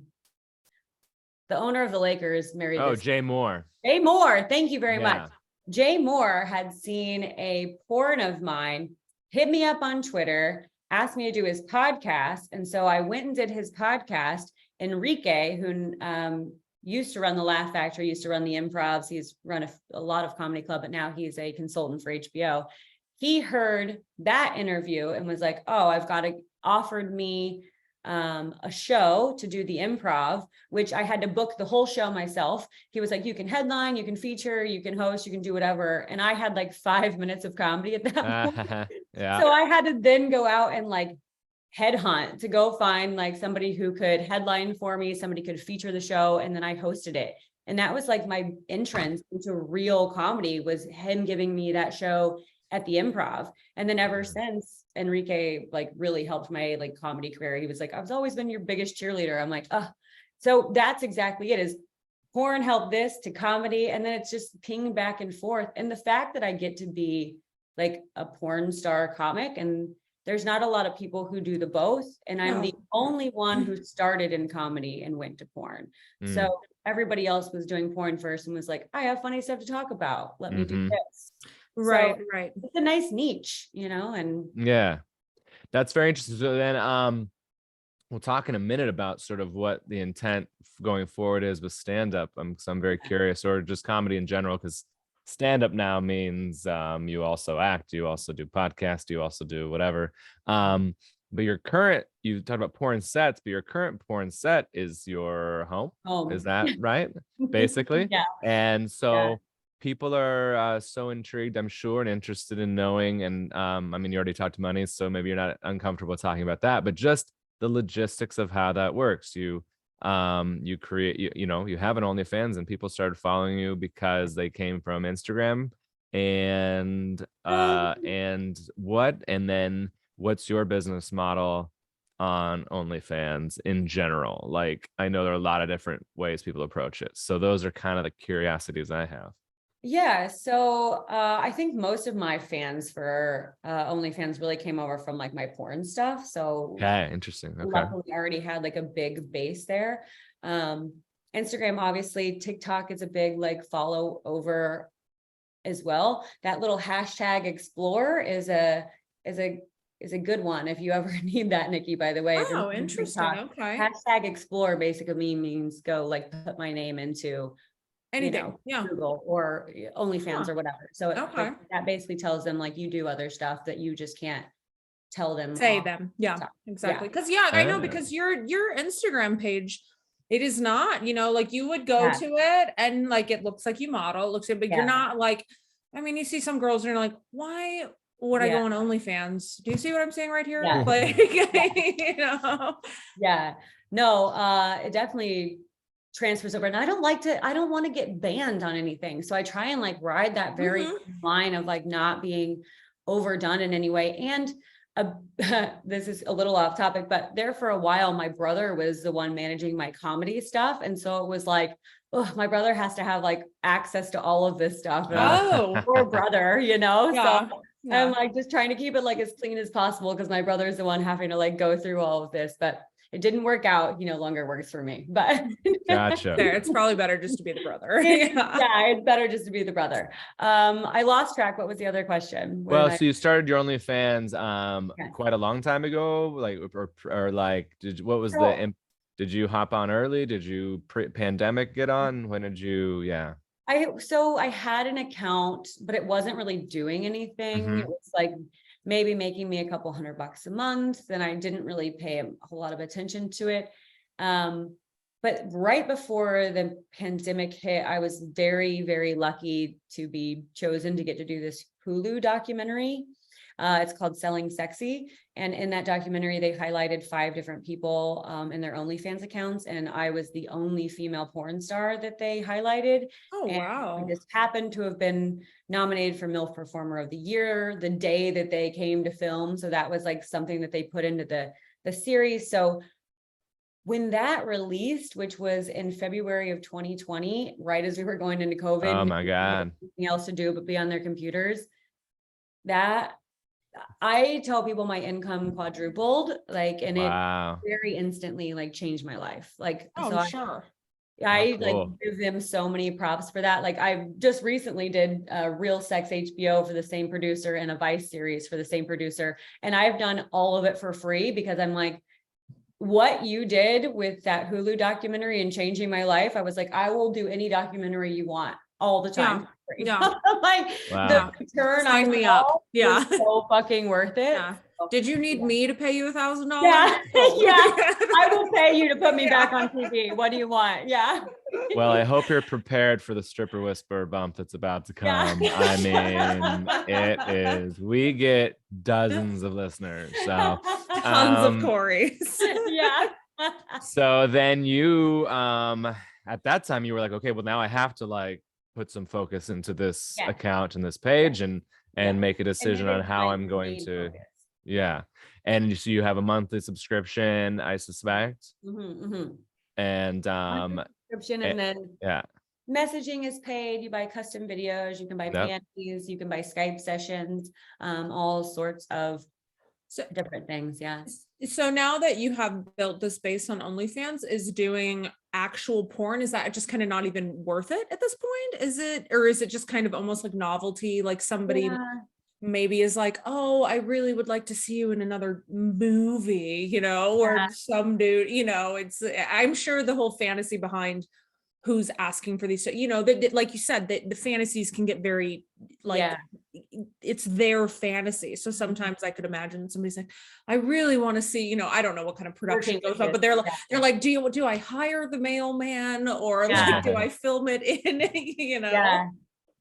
owner of the Lakers married this. Jay Moore. Jay Moore, thank you very much. Jay Moore had seen a porn of mine, hit me up on Twitter, asked me to do his podcast. And so I went and did his podcast. Enrique, who used to run the Laugh Factory, used to run the Improvs. He's run a lot of comedy club, but now he's a consultant for HBO. He heard that interview and was like, oh, offered me a show to do the Improv, which I had to book the whole show myself. He was like, you can headline, you can feature, you can host, you can do whatever. And I had like 5 minutes of comedy at that point. Yeah. So I had to then go out and like headhunt to go find like somebody who could headline for me, somebody could feature the show, and then I hosted it. And that was like my entrance into real comedy, was him giving me that show at the Improv. And then ever since, Enrique like really helped my like comedy career. He was like, I've always been your biggest cheerleader. I'm like, so that's exactly it, is porn helped this to comedy. And then it's just ping back and forth. And the fact that I get to be like a porn star comic, and there's not a lot of people who do the both. And I'm the only one who started in comedy and went to porn. So everybody else was doing porn first and was like, I have funny stuff to talk about. Let me do this. Right. It's a nice niche, and yeah, that's very interesting. So then we'll talk in a minute about sort of what the intent going forward is with stand-up. So I'm very curious, or just comedy in general, because stand-up now means you also act, you also do podcast, you also do whatever. But you talked about porn sets, but your current porn set is your home. Is that right? Basically. Yeah. And so people are so intrigued, I'm sure, and interested in knowing. And I mean, you already talked to money, so maybe you're not uncomfortable talking about that, but just the logistics of how that works. You create, you have an OnlyFans, and people started following you because they came from Instagram, and then what's your business model on OnlyFans in general? Like, I know there are a lot of different ways people approach it, so those are kind of the curiosities I have. Yeah, so I think most of my fans for OnlyFans really came over from like my porn stuff. So interesting. Okay. Luckily I already had like a big base there. Instagram, obviously. TikTok is a big like follow over as well. That little hashtag explore is a good one if you ever need that, Nikki, by the way. Oh, interesting. TikTok, okay. Hashtag explore basically means go like put my name into anything, Google or OnlyFans or whatever. So that basically tells them like you do other stuff that you just can't tell them. Exactly. Because I know, because your Instagram page, it is not, like you would go to it and like it looks like you model, it looks good, but you're not like, I mean, you see some girls and you're like, why would I go on OnlyFans? Do you see what I'm saying right here? Like, No, it definitely transfers over. And I don't want to get banned on anything. So I try and like ride that very line of like not being overdone in any way. And this is a little off topic, but there for a while, my brother was the one managing my comedy stuff. And so it was like, oh, my brother has to have like access to all of this stuff. Poor brother, So I'm like just trying to keep it like as clean as possible, because my brother is the one having to like go through all of this, but it didn't work out. He no longer works for me, but gotcha. It's probably better just to be the brother. It's better just to be the brother. I lost track. What was the other question? So you started your OnlyFans quite a long time ago, like, or like, did you hop on early? Did you pandemic get on? When did you? I had an account, but it wasn't really doing anything. It was like maybe making me a couple $100 a month. Then I didn't really pay a whole lot of attention to it. But right before the pandemic hit, I was very, very lucky to be chosen to get to do this Hulu documentary. It's called Selling Sexy. And in that documentary, they highlighted 5 different people in their OnlyFans accounts. And I was the only female porn star that they highlighted. Oh, wow. I just happened to have been nominated for MILF Performer of the Year the day that they came to film. So that was like something that they put into the series. So when that released, which was in February of 2020, right as we were going into COVID. Oh my God. Nothing else to do but be on their computers. That I tell people my income quadrupled, like, and Wow. it very instantly like changed my life. Like, Oh, so sure. I Oh, like cool. give them so many props for that. Like I just recently did Real Sex HBO for the same producer and a Vice series for the same producer. And I've done all of it for free because I'm like, what you did with that Hulu documentary and changing my life, I was like, I will do any documentary you want all the time. Yeah. Like Wow. the return Sign on me it up. all Yeah. was so fucking worth it. Yeah. Did you need me to pay you $1,000? Yeah. Oh. Yeah. I will pay you to put me back on TV. What do you want? Yeah. Well, I hope you're prepared for the stripper whisperer bump that's about to come. Yeah. I mean, it is. We get dozens of listeners. So Tons of Corys. Yeah. so then you at that time you were like, okay, well now I have to like put some focus into this Yeah. account and this page and Yeah. make a decision on how I'm going to yeah. And so you have a monthly subscription, I suspect. And Subscription, and then yeah, messaging is paid. You buy custom videos, you can buy panties, you can buy Skype sessions, all sorts of different things. Yeah. So now that you have built this based on OnlyFans, is doing actual porn, is that just kind of not even worth it at this point? Is it, or is it just kind of almost like novelty? Like somebody maybe is like, oh, I really would like to see you in another movie, you know, or some dude, you know, it's, I'm sure the whole fantasy behind who's asking for these, you know, that like you said, that the fantasies can get very like, it's their fantasy. So sometimes I could imagine somebody's like, I really want to see, you know, I don't know what kind of production goes on, but they're like, do I hire the mailman, or like, do I film it in, you know? Yeah.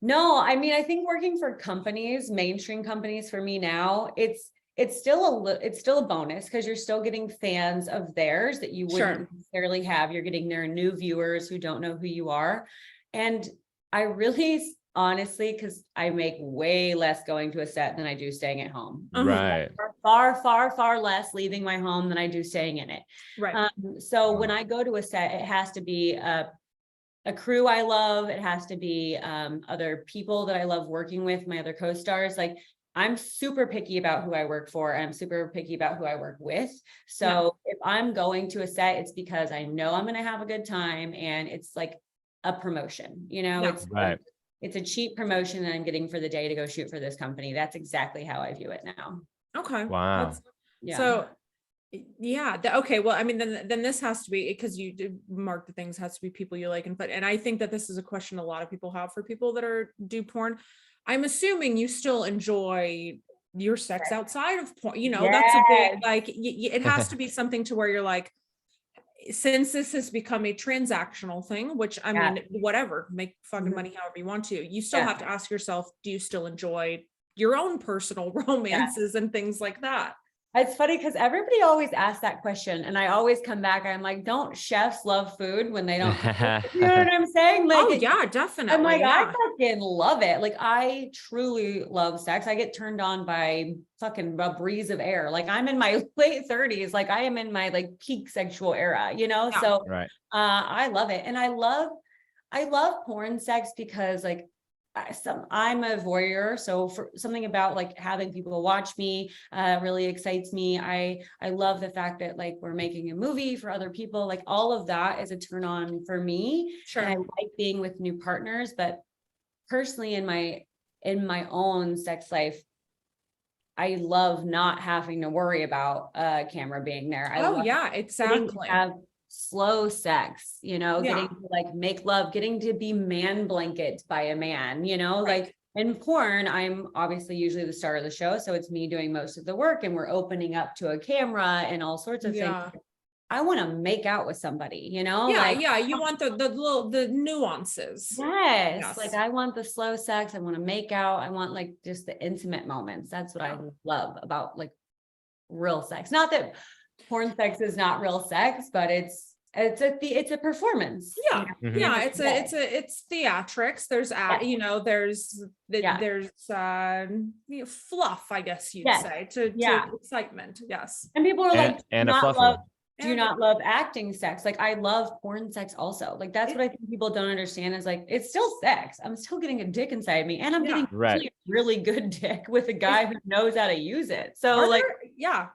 No, I mean, I think working for companies, mainstream companies, for me now, it's still a bonus because you're still getting fans of theirs that you wouldn't necessarily have. You're getting their new viewers who don't know who you are. And I really, honestly, because I make way less going to a set than I do staying at home. Right. Far less leaving my home than I do staying in it. Right. So when I go to a set, it has to be a crew I love. It has to be other people that I love working with, my other co-stars. Like, I'm super picky about who I work for, and I'm super picky about who I work with. So if I'm going to a set, it's because I know I'm going to have a good time, and it's like a promotion, you know, it's a cheap promotion that I'm getting for the day to go shoot for this company. That's exactly how I view it now. Okay. Wow. So okay. Well, I mean, then this has to be, because you did mark the things, has to be people you like. And I think that this is a question a lot of people have for people that do porn. I'm assuming you still enjoy your sex outside of porn, you know, that's a big, like, it has to be something to where you're like, since this has become a transactional thing, which I mean, whatever, make fucking money however you want to, you still have to ask yourself, do you still enjoy your own personal romances and things like that? It's funny because everybody always asks that question, and I always come back. I'm like, don't chefs love food when they don't cook it? You know what I'm saying? Like, definitely. I'm like, I fucking love it. Like, I truly love sex. I get turned on by fucking a breeze of air. Like, I'm in my late 30s. Like, I am in my like peak sexual era, you know? So I love it. And I love porn sex because like, I'm a voyeur, so for something about like having people watch me really excites me. I love the fact that like we're making a movie for other people. Like, all of that is a turn on for me. And I like being with new partners, but personally in my own sex life, I love not having to worry about a camera being there. I love exactly. Have slow sex, you know, getting to like make love, getting to be man blanket by a man, you know, like in porn, I'm obviously usually the star of the show. So it's me doing most of the work, and we're opening up to a camera and all sorts of things. I want to make out with somebody, you know? You want the nuances. Yes. Like, I want the slow sex. I want to make out. I want like just the intimate moments. That's what I love about like real sex. Not that porn sex is not real sex, but it's a performance. It's theatrics. There's there's fluff, I guess you'd say, to excitement. Yes. And people are like, and a fluff. do you not love acting sex? Like I love porn sex also. Like that's what I think people don't understand is like, it's still sex. I'm still getting a dick inside me and I'm getting really good dick with a guy who knows how to use it. So are like,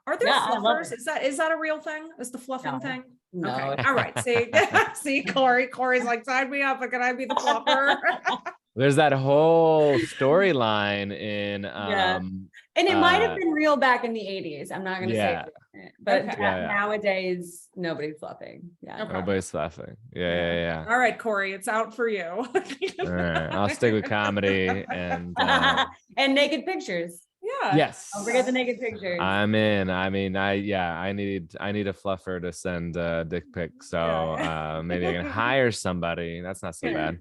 are there fluffers? Is that a real thing? Is the fluffing thing? No. Okay. All right. See, Cory's like, sign me up. Can I be the fluffer? There's that whole storyline in and it might have been real back in the 80s. I'm not gonna say it, but nowadays nobody's fluffing. Nobody's fluffing. Yeah. All right, Cory, it's out for you. All right, I'll stick with comedy and naked pictures. Yes. Don't forget the naked pictures. I'm in. I mean, I need a fluffer to send a dick pic. So maybe I can hire somebody. That's not so bad.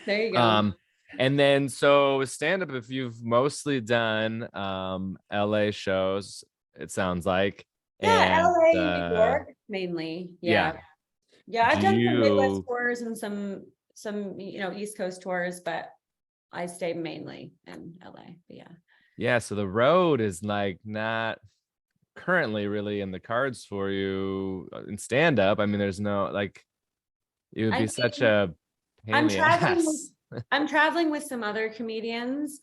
There you go. And then so with stand-up, if you've mostly done LA shows, it sounds like. Yeah, LA, New York, mainly. Yeah. I've done some Midwest tours and some East Coast tours, but I stay mainly in LA. But yeah, so the road is like not currently really in the cards for you in stand-up. I mean, there's no like it would be such a pain in the ass. I'm traveling with some other comedians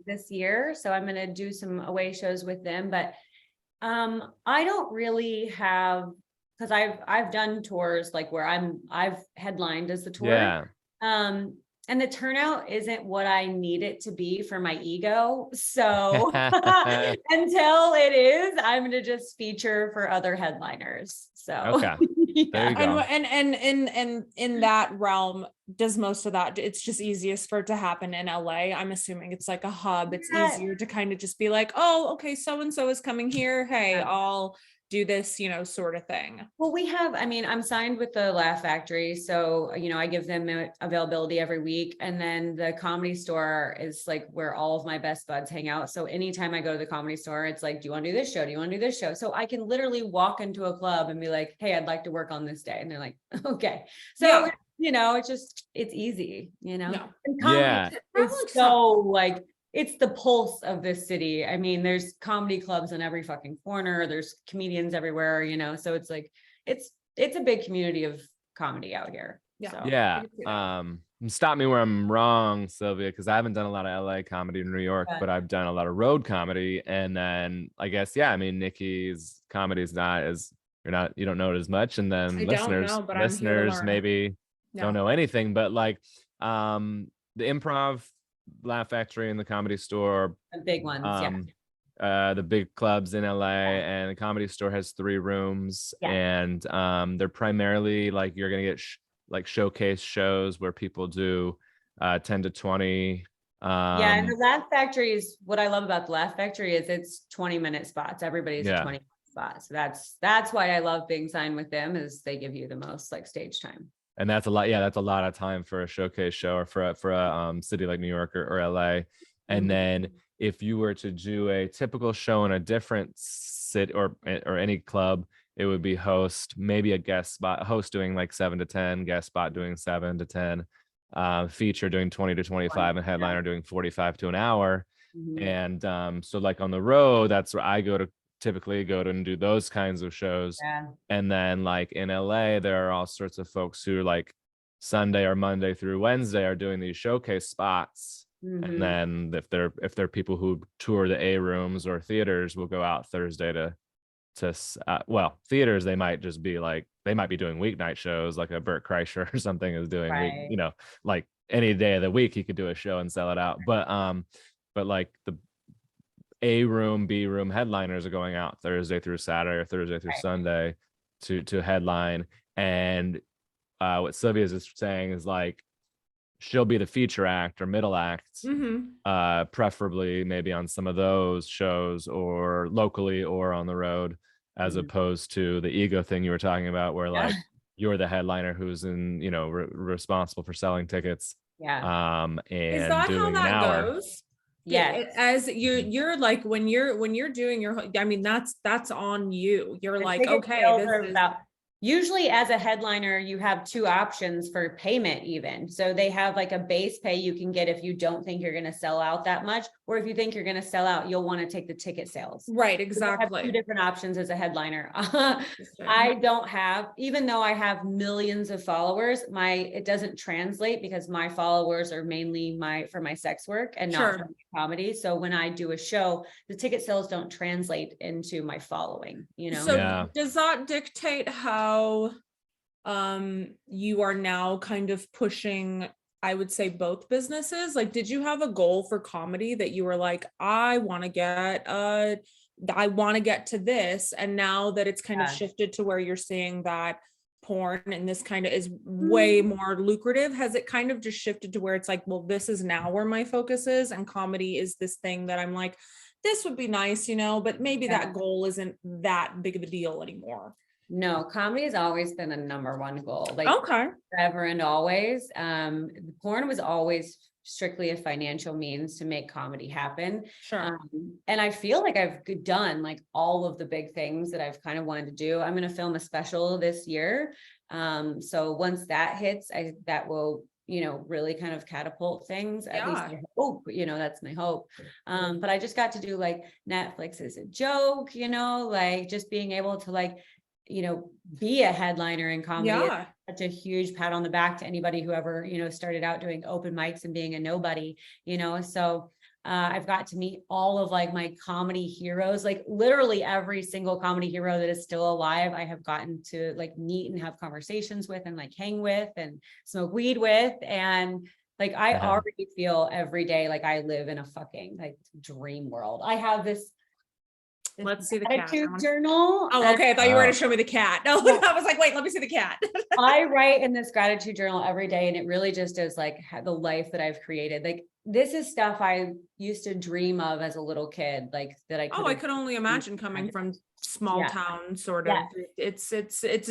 this year, so I'm going to do some away shows with them. But I don't really have, because I've done tours like where I've headlined as the tour. Yeah. And the turnout isn't what I need it to be for my ego. So until it is, I'm going to just feature for other headliners. So there you go. And in that realm, does most of that, it's just easiest for it to happen in LA. I'm assuming it's like a hub. It's easier to kind of just be like, oh, okay, so-and-so is coming here. Hey, I'll do this, sort of thing. Well, I'm signed with the Laugh Factory. So, I give them availability every week. And then the Comedy Store is like where all of my best buds hang out. So anytime I go to the Comedy Store, it's like, do you want to do this show? Do you want to do this show? So I can literally walk into a club and be like, hey, I'd like to work on this day. And they're like, okay. So, it's easy, And comedy is so like, it's the pulse of this city. I mean, there's comedy clubs in every fucking corner. There's comedians everywhere, so it's like, it's a big community of comedy out here. Yeah. Stop me where I'm wrong, Silvia, because I haven't done a lot of LA comedy in New York, but I've done a lot of road comedy. And then I guess, Nikki's comedy is not as, you don't know it as much. And then listeners maybe don't know anything, but like the Improv, Laugh Factory, and the Comedy Store, the big ones, the big clubs in LA, and the Comedy Store has 3 rooms, and they're primarily like you're gonna get like showcase shows where people do 10 to 20. And the Laugh Factory is what I love about the Laugh Factory is it's 20-minute spots. Everybody's a 20-minute spot, so that's why I love being signed with them, is they give you the most like stage time. And that's a lot. Yeah, that's a lot of time for a showcase show or for a city like New York or LA. And then if you were to do a typical show in a different city or any club, it would be host, maybe a guest spot, host doing like 7 to 10, guest spot doing 7 to 10, feature doing 20 to 25, and headliner doing 45 to an hour. And so like on the road, that's where I typically go to and do those kinds of shows. And then like in LA, there are all sorts of folks who like Sunday or Monday through Wednesday are doing these showcase spots. And then if they're people who tour the A rooms or theaters, will go out Thursday to theaters, they might just be like, they might be doing weeknight shows, like a Burt Kreischer or something is doing, like any day of the week he could do a show and sell it out. But like the A room, B room headliners are going out Thursday through Saturday or Thursday through Sunday to headline. And what Silvia is saying is like, she'll be the feature act or middle act, preferably maybe on some of those shows or locally or on the road, as opposed to the ego thing you were talking about, where like you're the headliner who's in, responsible for selling tickets. And is that doing how that an hour. goes? As you're like, when you're doing your, I mean, that's on you. You're like, okay, Usually as a headliner, you have two options for payment even. So they have like a base pay you can get if you don't think you're going to sell out that much, or if you think you're going to sell out, you'll want to take the ticket sales. Right, So exactly. have two different options as a headliner. I don't have, even though I have millions of followers, it doesn't translate because my followers are mainly for my sex work and not for my comedy. So when I do a show, the ticket sales don't translate into my following, you know? So does that dictate how you are now kind of pushing, I would say, both businesses? Like, did you have a goal for comedy that you were like, I want to get to this, and now that it's kind of shifted to where you're seeing that porn and this kind of is way more lucrative, has it kind of just shifted to where it's like, well, this is now where my focus is, and comedy is this thing that I'm like, this would be nice, you know, but maybe that goal isn't that big of a deal anymore? No, comedy has always been a number one goal, like okay, forever and always. Porn was always strictly a financial means to make comedy happen. Sure. And I feel like I've done like all of the big things that I've kind of wanted to do. I'm going to film a special this year. So once that hits, that will, you know, really kind of catapult things. At least I hope, you know, that's my hope. But I just got to do like Netflix is a joke, you know, like just being able to like, you know, be a headliner in comedy. It's such a huge pat on the back to anybody who ever, you know, started out doing open mics and being a nobody, you know. So I've got to meet all of like my comedy heroes, like literally every single comedy hero that is still alive. I have gotten to like meet and have conversations with and like hang with and smoke weed with. And like, I already feel every day like I live in a fucking like dream world. I have this let's see the cat journal. Oh, okay. I thought you were going to show me the cat. No, I was like, wait, let me see the cat. I write in this gratitude journal every day, and it really just is like the life that I've created. Like, this is stuff I used to dream of as a little kid, like that I could only imagine coming from small town sort of. It's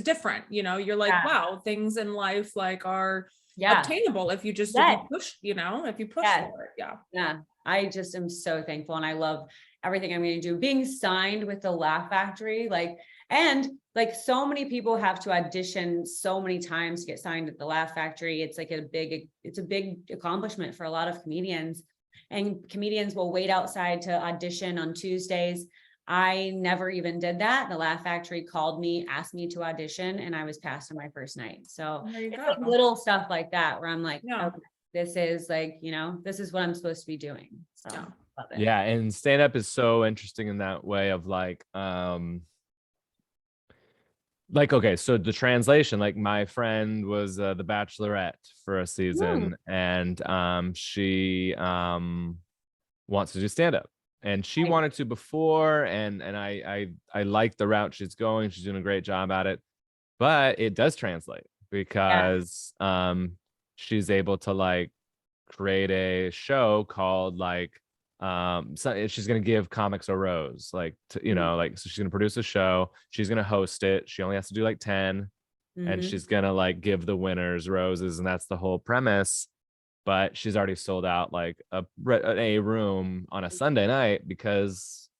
different, you know. You're like, wow, things in life like are obtainable if you just if you push, you know, if you push for it. Yeah. I just am so thankful, and I love everything I'm going to do. Being signed with the Laugh Factory, and so many people have to audition so many times to get signed at the Laugh Factory. It's like it's a big accomplishment for a lot of comedians, and comedians will wait outside to audition on Tuesdays. I never even did that. The Laugh Factory called me, asked me to audition, and I was passed on my first night. So it's like little stuff like that where I'm like, okay, this is like, you know, this is what I'm supposed to be doing. So love it. Yeah. And stand up is so interesting in that way of like, okay, so the translation, like my friend was the Bachelorette for a season, and she wants to do stand up, and she wanted to before, and I like the route she's going. She's doing a great job at it, but it does translate because she's able to like create a show called like so she's gonna give comics a rose, like you know, like, so she's gonna produce a show, she's gonna host it, she only has to do like 10, and she's gonna like give the winners roses, and that's the whole premise. But she's already sold out like a room on a Sunday night because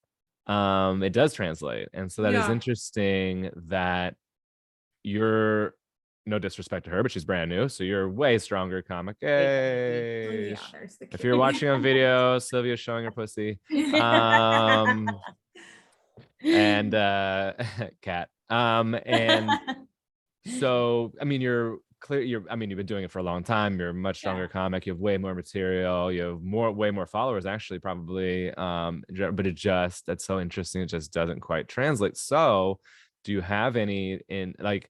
it does translate. And so that is interesting that you're, no disrespect to her, but she's brand new, so you're a way stronger comic. Hey, if you're watching on video, Silvia's showing her pussy. And cat. And so I mean, you've been doing it for a long time. You're a much stronger comic. You have way more material. You have way more followers, actually, probably. But that's so interesting. It just doesn't quite translate. So do you have any in like,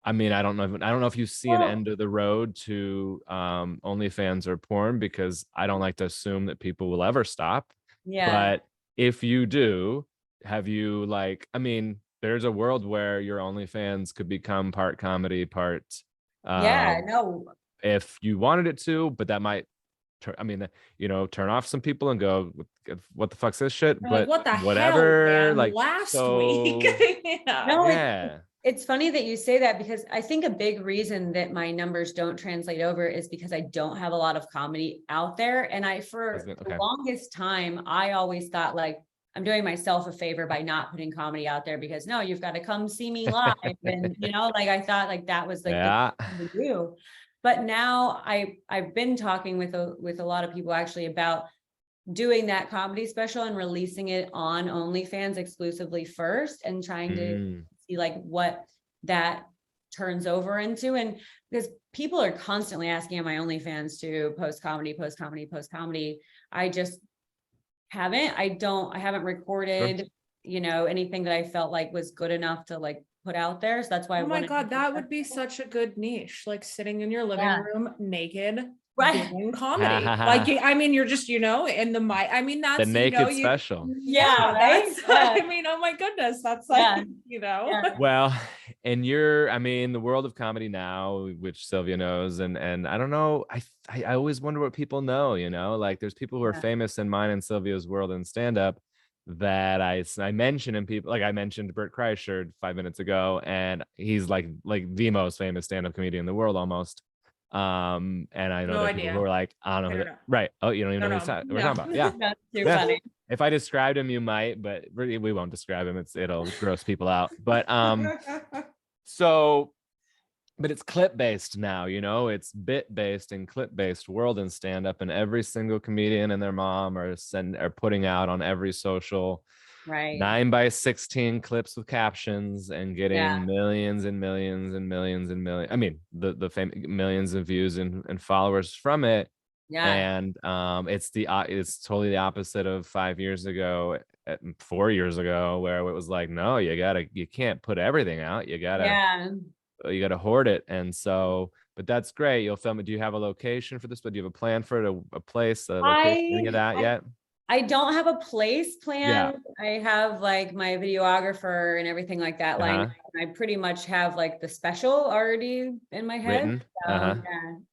I mean, I don't know if you see an end of the road to OnlyFans or porn, because I don't like to assume that people will ever stop. But if you do, have you like, I mean, there's a world where your OnlyFans could become part comedy, part if you wanted it to, but that might turn off some people and go, what the fuck's this shit? But what the whatever, hell, like last week. It's funny that you say that, because I think a big reason that my numbers don't translate over is because I don't have a lot of comedy out there. And for the longest time, I always thought like I'm doing myself a favor by not putting comedy out there, because no, you've got to come see me live. And, like, I thought like that was like the thing to do. But now I've been talking with a lot of people actually about doing that comedy special and releasing it on OnlyFans exclusively first, and trying to see like what that turns over into. And because people are constantly asking on my OnlyFans to post comedy. I just haven't. I haven't recorded, anything that I felt like was good enough to like put out there. So that's why oh my God, that would be such a good niche, like sitting in your living room naked, doing comedy. Like, I mean, you're just, in the mic. I mean, that's the naked special. Yeah, right. I mean, oh my goodness, that's like, Well, and I mean, the world of comedy now, which Silvia knows, and I don't know, I always wonder what people know, like there's people who are famous in mine and Silvia's world in stand-up that I mention, and people like I mentioned Bert Kreischer 5 minutes ago, and he's like the most famous stand-up comedian in the world almost. And I know that people who are like, I don't know, right? Oh, you don't even know who we're talking about. Yeah, that's too funny. If I described him, you might, but we won't describe him. It'll gross people out. But but it's clip based now, it's bit based and clip based world in stand up, and every single comedian and their mom are putting out on every social 9x16 clips with captions and getting millions and millions and millions and millions. I mean, the millions of views and followers from it. And it's totally the opposite of 5 years ago, 4 years ago, where it was like, no, you can't put everything out. You gotta hoard it. And so, but that's great. You'll film it. Do you have a location for this? But do you have a plan for it? A place, a location, any of that yet? I don't have a place planned. I have like my videographer and everything like that lined up. I pretty much have like the special already in my head. So,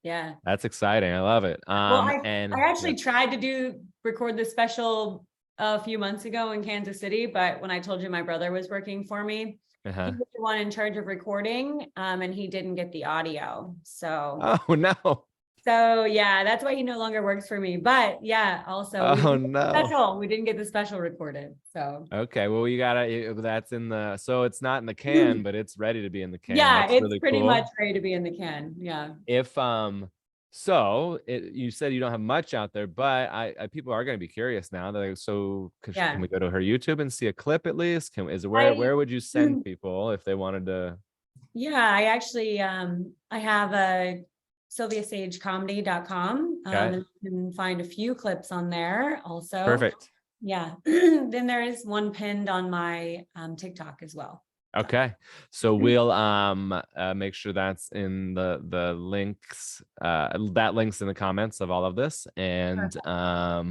yeah. That's exciting. I love it. I actually tried to record the special a few months ago in Kansas City, but when I told you my brother was working for me, he was the one in charge of recording, and he didn't get the audio. So oh no. So yeah, that's why he no longer works for me. But yeah, also we didn't get the special recorded. So okay, well that's in so it's not in the can, but it's ready to be in the can. Yeah, that's it's really pretty cool. much ready to be in the can. Yeah. If you said you don't have much out there, but people are going to be curious now. They're like, so can we go to her YouTube and see a clip at least? Where would you send people if they wanted to? Yeah, I actually I have a silviasaigecomedy.com. You can find a few clips on there also. Perfect. Yeah. Then there is one pinned on my TikTok as well. Okay, so we'll make sure that's in the links. That link's in the comments of all of this, and I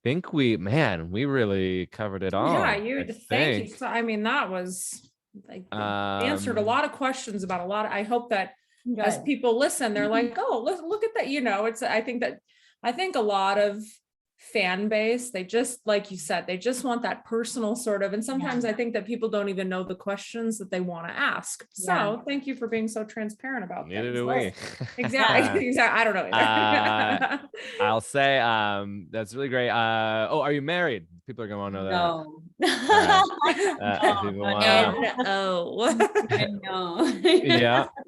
think we really covered it all. Yeah, thank you. So, I mean, that was like answered a lot of questions about a lot. I hope that as people listen, they're like, oh, look at that. It's I think a lot of fan base, they just, like you said, they just want that personal sort of, and sometimes I think that people don't even know the questions that they want to ask. So thank you for being so transparent about that. Neither do we. Exactly. I don't know either. I'll say that's really great. Are you married? People are gonna want to know that. No.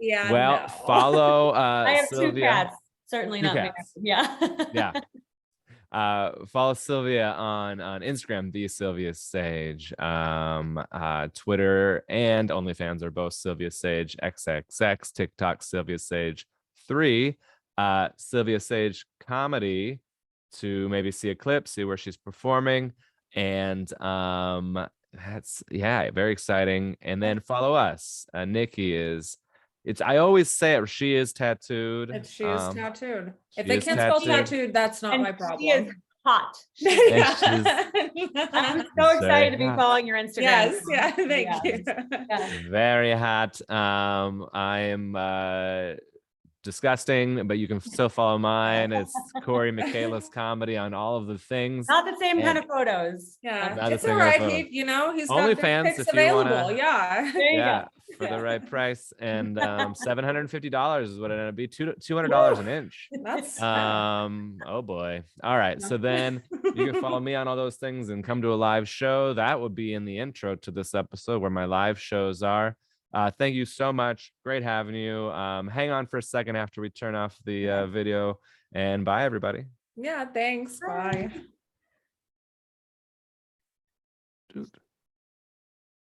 Yeah. Well, follow I have Silvia. 2 cats. Certainly not married. Yeah. Follow Silvia on Instagram, the Silvia Saige. Twitter and OnlyFans are both Silvia Saige XXX. TikTok Silvia Saige 3. Silvia Saige Comedy to maybe see a clip, see where she's performing, and that's very exciting. And then follow us. Nikki is. I always say it. She is tattooed. She is tattooed. If they can't spell tattooed, that's not my problem. She is hot. I'm so excited to be following your Instagram. Yes, thank you. Very hot. I am disgusting, but you can still follow mine. It's Cory Michaela's Comedy on all of the things. Not the same kind of photos. Yeah, it's all right. He's got OnlyFans if available. You wanna, for the right price, and $750 is what it ended up be. $200 an inch. That's oh boy. All right, so then You can follow me on all those things and come to a live show. That would be in the intro to this episode where my live shows are. Thank you so much. Great having you. Hang on for a second after we turn off the video, and bye, everybody. Yeah, thanks. Bye. Dude.